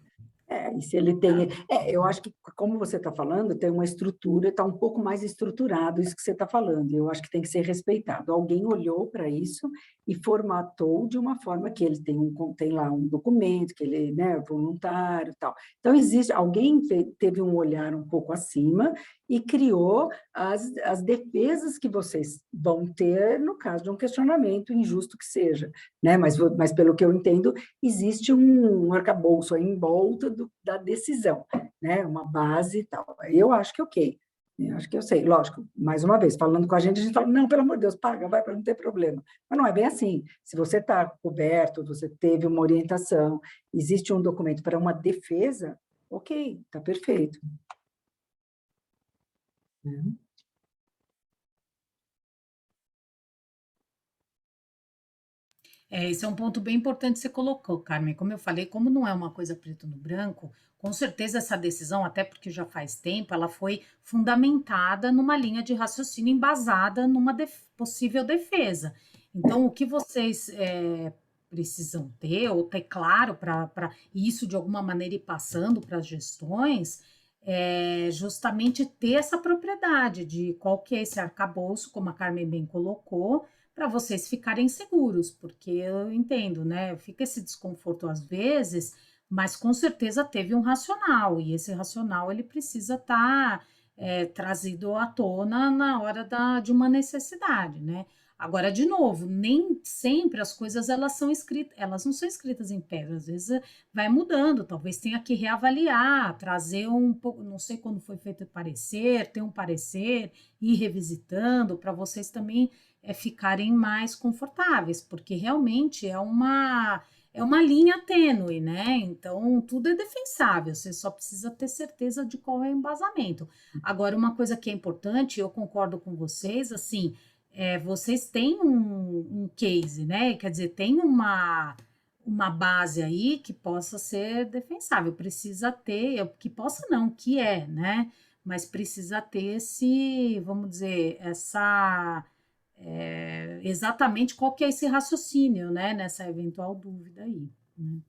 E se ele tem... eu acho que, como você está falando, tem uma estrutura, está um pouco mais estruturado isso que você está falando, e eu acho que tem que ser respeitado. Alguém olhou para isso e formatou de uma forma que ele tem lá um documento, que ele, né, é voluntário e tal. Então, alguém teve um olhar um pouco acima e criou as defesas que vocês vão ter no caso de um questionamento injusto que seja, né? Mas pelo que eu entendo, existe um arcabouço aí em volta da decisão, né? Uma base e tal. Eu acho que ok. Eu acho que eu sei, lógico, mais uma vez, falando com a gente fala, não, pelo amor de Deus, paga, vai, para não ter problema. Mas não é bem assim. Se você está coberto, você teve uma orientação, existe um documento para uma defesa, ok, está perfeito. Esse é um ponto bem importante que você colocou, Carmen. Como eu falei, como não é uma coisa preto no branco, com certeza essa decisão, até porque já faz tempo, ela foi fundamentada numa linha de raciocínio embasada numa possível defesa. Então, o que vocês precisam ter, ou ter claro para isso de alguma maneira ir passando para as gestões, é justamente ter essa propriedade de qual que é esse arcabouço, como a Carmen bem colocou, para vocês ficarem seguros, porque eu entendo, né? Fica esse desconforto às vezes, mas com certeza teve um racional, e esse racional ele precisa estar trazido à tona na hora de uma necessidade, né? Agora, de novo, nem sempre as coisas elas são escritas, elas não são escritas em pedra, às vezes vai mudando, talvez tenha que reavaliar, trazer um pouco, não sei quando foi feito o parecer, ter um parecer, ir revisitando, para vocês também ficarem mais confortáveis, porque realmente é uma linha tênue, né? Então, tudo é defensável, você só precisa ter certeza de qual é o embasamento. Agora, uma coisa que é importante, eu concordo com vocês, assim, vocês têm um case, né? Quer dizer, tem uma base aí que possa ser defensável, precisa ter, que possa não, que é, né? Mas precisa ter esse, vamos dizer, exatamente qual que é esse raciocínio, né, nessa eventual dúvida aí. Né?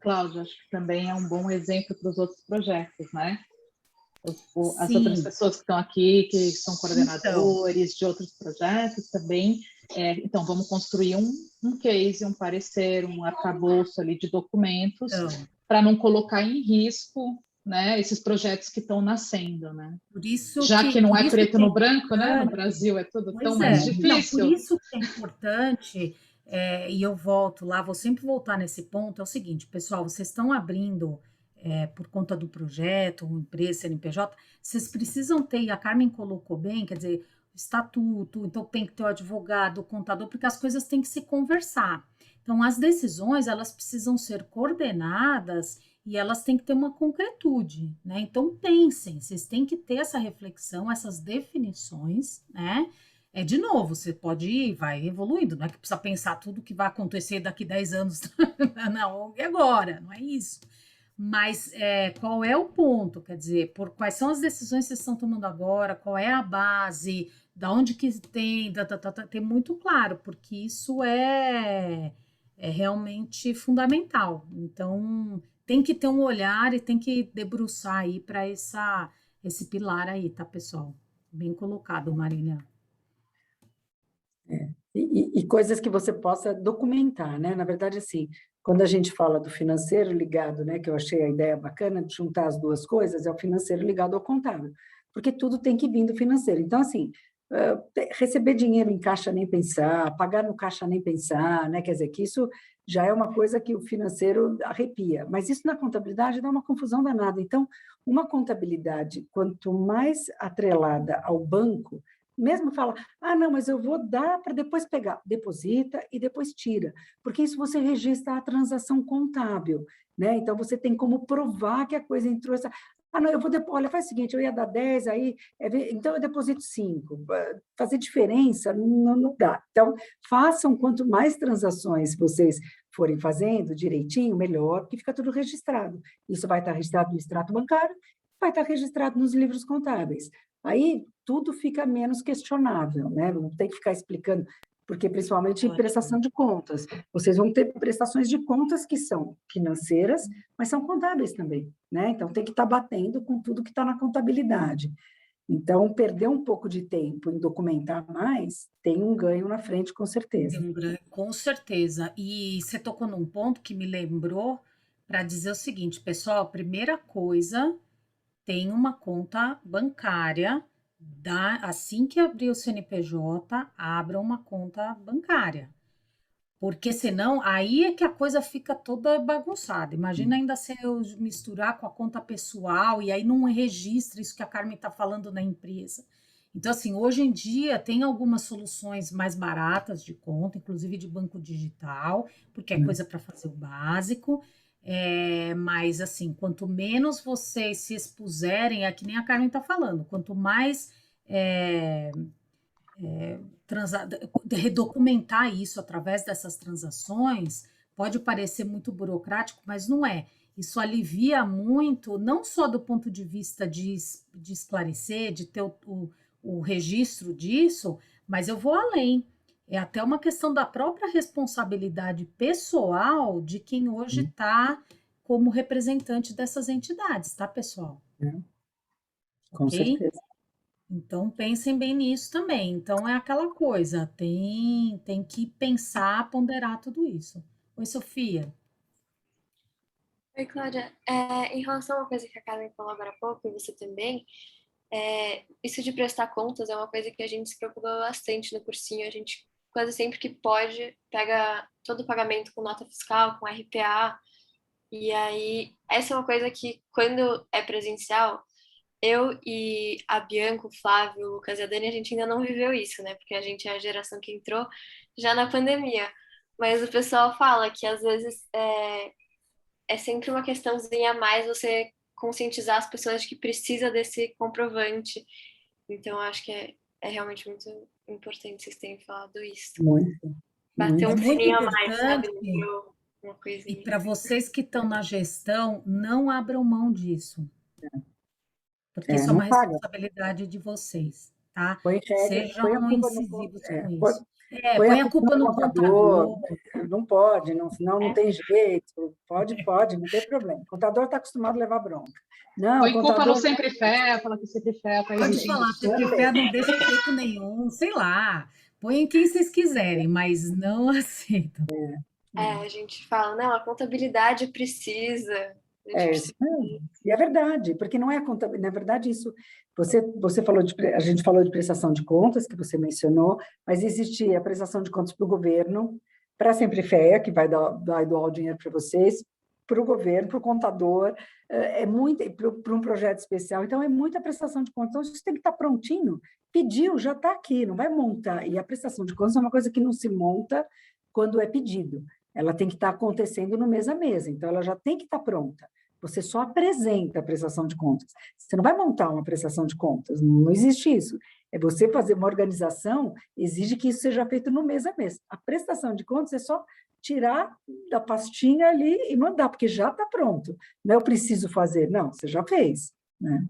Cláudia, acho que também é um bom exemplo para os outros projetos, né? As Sim. outras pessoas que estão aqui, que são coordenadores de outros projetos também. Então, vamos construir um case, um parecer, um arcabouço ali de documentos para não colocar em risco, né, esses projetos que estão nascendo, né? Por isso já que não é preto no branco, né? No importante. Brasil é tudo Pois tão mais difícil. Não, por isso que é importante, e eu volto lá, vou sempre voltar nesse ponto, é o seguinte, pessoal, vocês estão abrindo, por conta do projeto, empresa, CNPJ, vocês precisam ter, e a Carmen colocou bem, quer dizer, estatuto, então tem que ter o advogado, o contador, porque as coisas têm que se conversar. Então, as decisões, elas precisam ser coordenadas e elas têm que ter uma concretude, né? Então, pensem, vocês têm que ter essa reflexão, essas definições, né? De novo, você pode ir, vai evoluindo, não é que precisa pensar tudo que vai acontecer daqui 10 anos na ONG agora, não é isso. Mas qual é o ponto? Quer dizer, quais são as decisões que vocês estão tomando agora, qual é a base, da onde que tem, tem muito claro, porque isso é realmente fundamental. Então, tem que ter um olhar e tem que debruçar aí para esse pilar aí, tá, pessoal? Bem colocado, Marília. E coisas que você possa documentar, né? Na verdade, assim, quando a gente fala do financeiro ligado, né, que eu achei a ideia bacana de juntar as duas coisas, é o financeiro ligado ao contábil, porque tudo tem que vir do financeiro. Então, assim, receber dinheiro em caixa nem pensar, pagar no caixa nem pensar, né? Quer dizer, que isso já é uma coisa que o financeiro arrepia, mas isso na contabilidade dá uma confusão danada. Então, uma contabilidade, quanto mais atrelada ao banco, mesmo fala, não, mas eu vou dar para depois pegar, deposita e depois tira, porque isso você registra a transação contábil, né? Então, você tem como provar que a coisa entrou, não, eu vou olha, faz o seguinte, eu ia dar 10, aí, então eu deposito 5. Fazer diferença não dá. Então, façam quanto mais transações vocês forem fazendo direitinho, melhor, porque fica tudo registrado. Isso vai estar registrado no extrato bancário, vai estar registrado nos livros contábeis. Aí, tudo fica menos questionável, né? Não tem que ficar explicando, porque principalmente em prestação de contas. Vocês vão ter prestações de contas que são financeiras, mas são contábeis também, né? Então, tem que estar batendo com tudo que está na contabilidade. Então, perder um pouco de tempo em documentar mais, tem um ganho na frente, com certeza. Tem um ganho, com certeza. E você tocou num ponto que me lembrou para dizer o seguinte, pessoal, a primeira coisa tem uma conta bancária, assim que abrir o CNPJ, abra uma conta bancária. Porque senão, aí é que a coisa fica toda bagunçada. Imagina ainda se eu misturar com a conta pessoal e aí não registra isso que a Carmen está falando na empresa. Então, assim, hoje em dia tem algumas soluções mais baratas de conta, inclusive de banco digital, porque é coisa para fazer o básico. Mas, assim, quanto menos vocês se expuserem, é que nem a Carmen está falando, quanto mais redocumentar isso através dessas transações, pode parecer muito burocrático, mas não é. Isso alivia muito, não só do ponto de vista de esclarecer, de ter o registro disso, mas eu vou além. É até uma questão da própria responsabilidade pessoal de quem hoje está como representante dessas entidades, tá, pessoal? Com Ok? certeza. Então, pensem bem nisso também. Então, é aquela coisa, tem que pensar, ponderar tudo isso. Oi, Sofia. Oi, Cláudia. Em relação a uma coisa que a Carmen falou agora há pouco, e você também, isso de prestar contas é uma coisa que a gente se preocupa bastante no cursinho. A gente, quase sempre que pode, pega todo o pagamento com nota fiscal, com RPA. E aí, essa é uma coisa que, quando é presencial, eu e a Bianca, o Flávio, o Lucas e a Dani, a gente ainda não viveu isso, né? Porque a gente é a geração que entrou já na pandemia. Mas o pessoal fala que, às vezes, é sempre uma questãozinha a mais você conscientizar as pessoas de que precisa desse comprovante. Então, eu acho que é realmente muito importante vocês terem falado isso. Muito, Bater É um muito. muito sininho a mais, sabe? importante, Uma e coisinha. para vocês que estão na gestão, não abram mão disso, porque isso é Não uma paga. responsabilidade de vocês, tá? Põe a Sejam culpa incisivos com põe, isso. põe a Põe a culpa culpa no no contador, contador. não pode, senão não tem jeito. Pode, não tem problema. O contador está acostumado a levar bronca. Não, o Põe culpa no contador Sempre Fé, fala que Sempre Fé está Pode exigindo falar, super. sempre fé não deixa de jeito nenhum, sei lá. Põem quem vocês quiserem, mas não aceitam. A gente fala, não, a contabilidade precisa. A gente Isso precisa. mesmo. E é verdade, porque não é a conta, na verdade isso, você falou a gente falou de prestação de contas, que você mencionou, mas existe a prestação de contas para o governo, para a Semprefea, que vai doar o dinheiro para vocês, para o governo, para o contador, é muito, para um projeto especial, então é muita prestação de contas, então isso tem que estar prontinho, pediu, já está aqui, não vai montar, e a prestação de contas é uma coisa que não se monta quando é pedido, ela tem que estar acontecendo no mês a mês, então ela já tem que estar pronta. Você só apresenta a prestação de contas. Você não vai montar uma prestação de contas, não existe isso. É você fazer uma organização, exige que isso seja feito no mês a mês. A prestação de contas é só tirar da pastinha ali e mandar, porque já está pronto. Não é eu preciso fazer, não, você já fez, né?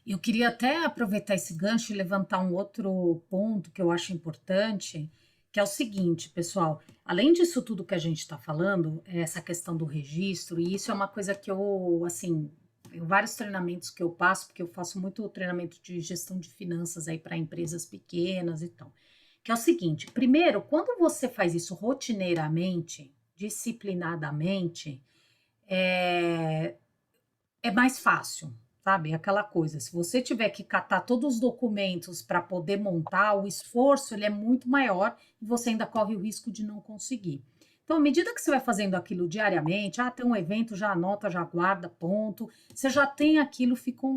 Eu queria até aproveitar esse gancho e levantar um outro ponto que eu acho importante, que é o seguinte, pessoal, além disso tudo que a gente está falando, essa questão do registro, e isso é uma coisa que eu, assim, vários treinamentos que eu passo, porque eu faço muito treinamento de gestão de finanças aí para empresas pequenas e tal, que é o seguinte, primeiro, quando você faz isso rotineiramente, disciplinadamente, é, é mais fácil, sabe? Aquela coisa, se você tiver que catar todos os documentos para poder montar, o esforço ele é muito maior e você ainda corre o risco de não conseguir. Então, à medida que você vai fazendo aquilo diariamente, tem um evento, já anota, já guarda, ponto. Você já tem aquilo, fica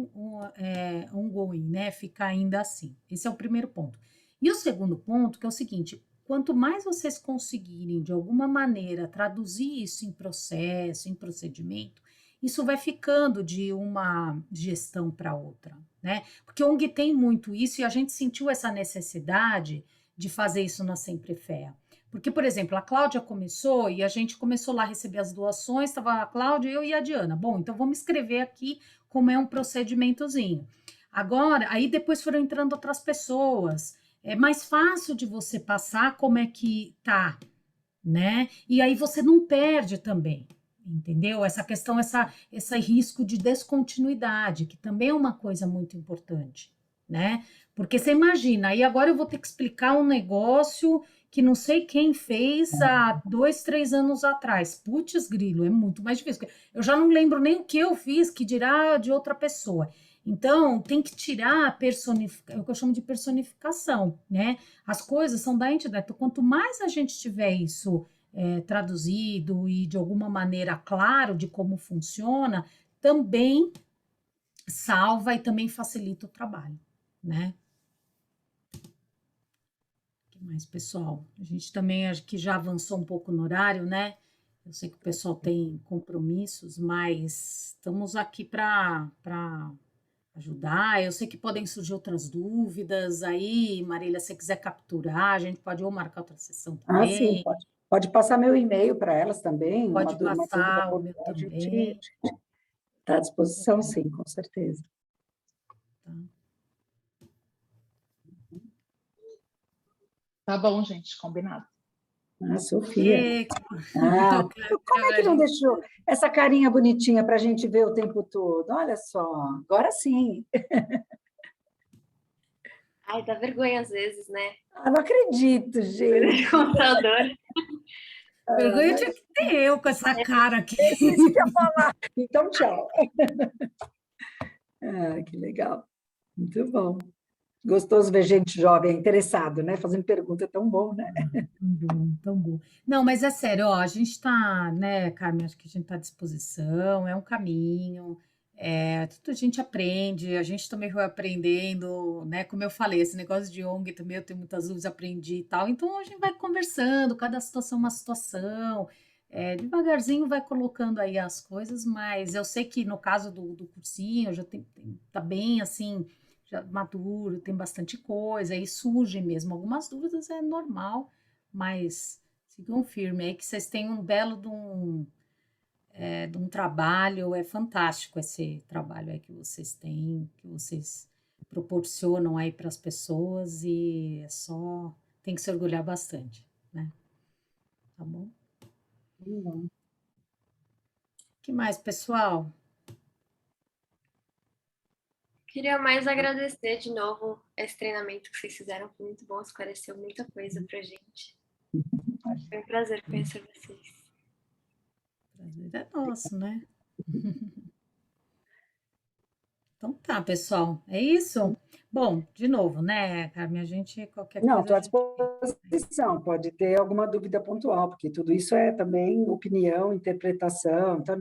ongoing, né? Fica ainda assim. Esse é o primeiro ponto. E o segundo ponto, que é o seguinte: quanto mais vocês conseguirem, de alguma maneira, traduzir isso em processo, em procedimento, isso vai ficando de uma gestão para outra, né? Porque a ONG tem muito isso e a gente sentiu essa necessidade de fazer isso na Semprefea. Porque, por exemplo, a Cláudia começou e a gente começou lá a receber as doações, estava a Cláudia, eu e a Diana. Bom, então vamos escrever aqui como é um procedimentozinho. Agora, aí depois foram entrando outras pessoas. É mais fácil de você passar como é que tá, né? E aí você não perde também, entendeu? Essa questão, esse risco de descontinuidade, que também é uma coisa muito importante, né? Porque você imagina, aí agora eu vou ter que explicar um negócio que não sei quem fez há 2, 3 anos atrás. Putz, grilo, é muito mais difícil. Eu já não lembro nem o que eu fiz, que dirá de outra pessoa. Então, tem que tirar é o que eu chamo de personificação, né? As coisas são da entidade. Então, quanto mais a gente tiver isso traduzido e de alguma maneira claro de como funciona, também salva e também facilita o trabalho, né? O que mais, pessoal? A gente também acho que já avançou um pouco no horário, né? Eu sei que o pessoal tem compromissos, mas estamos aqui para ajudar. Eu sei que podem surgir outras dúvidas aí, Marília, se você quiser capturar, a gente pode ou marcar outra sessão Ah, sim, também, pode passar meu e-mail para elas também, pode uma dúvida passar o meu pontual, a também, gente está à disposição, sim, com certeza. tá? Tá bom, gente, combinado. Ah, Sofia. E, Ah, eu como é que não deixou essa carinha bonitinha para a gente ver o tempo todo? Olha só, agora sim. Ai, dá vergonha às vezes, né? Ah, não acredito, gente. Computador. vergonha tinha que ter eu com essa cara aqui. Isso que eu ia falar. Então, tchau. Ah, que legal. Muito bom. Gostoso ver gente jovem interessado, né? Fazendo pergunta é tão bom, né? Tão bom, tão bom. Não, mas é sério, ó, a gente está, né, Carmen, acho que a gente está à disposição, é um caminho, tudo a gente aprende, a gente também vai aprendendo, né, como eu falei, esse negócio de ONG também, eu tenho muitas dúvidas, aprendi e tal, então a gente vai conversando, cada situação é uma situação, devagarzinho vai colocando aí as coisas, mas eu sei que no caso do cursinho, já tá bem, assim, já maduro, tem bastante coisa, aí surgem mesmo algumas dúvidas, é normal, mas sigam firme aí que vocês têm um belo de um trabalho, é fantástico esse trabalho aí que vocês têm, que vocês proporcionam aí para as pessoas e é só, tem que se orgulhar bastante, né? Tá bom? O que mais, pessoal? Queria mais agradecer de novo esse treinamento que vocês fizeram, foi muito bom, esclareceu muita coisa pra gente. Foi um prazer conhecer vocês. Prazer é nosso, né? Então tá, pessoal, é isso? Bom, de novo, né, Carmen, a gente, qualquer Não, coisa estou a à gente... disposição. Pode ter alguma dúvida pontual, porque tudo isso é também opinião, interpretação. Então,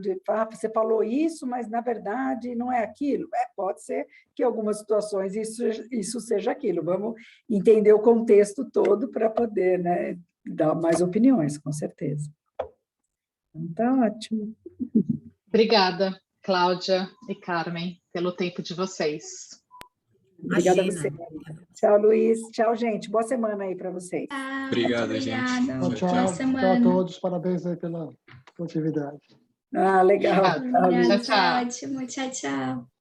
você falou isso, mas na verdade não é aquilo. Pode ser que em algumas situações isso seja aquilo. Vamos entender o contexto todo para poder, né, dar mais opiniões, com certeza. Então, tá ótimo. Obrigada, Cláudia e Carmen, pelo tempo de vocês. Obrigada a Imagina. você. Tchau, Luiz. Tchau, gente. Boa semana aí para vocês. Obrigado, gente. Obrigada. Tchau, Tchau, Boa tchau. semana. Tchau a todos. Parabéns aí pela atividade. Ah, legal. Obrigada. Tchau, Luiz. Tchau, tchau. Ótimo. Tchau, tchau.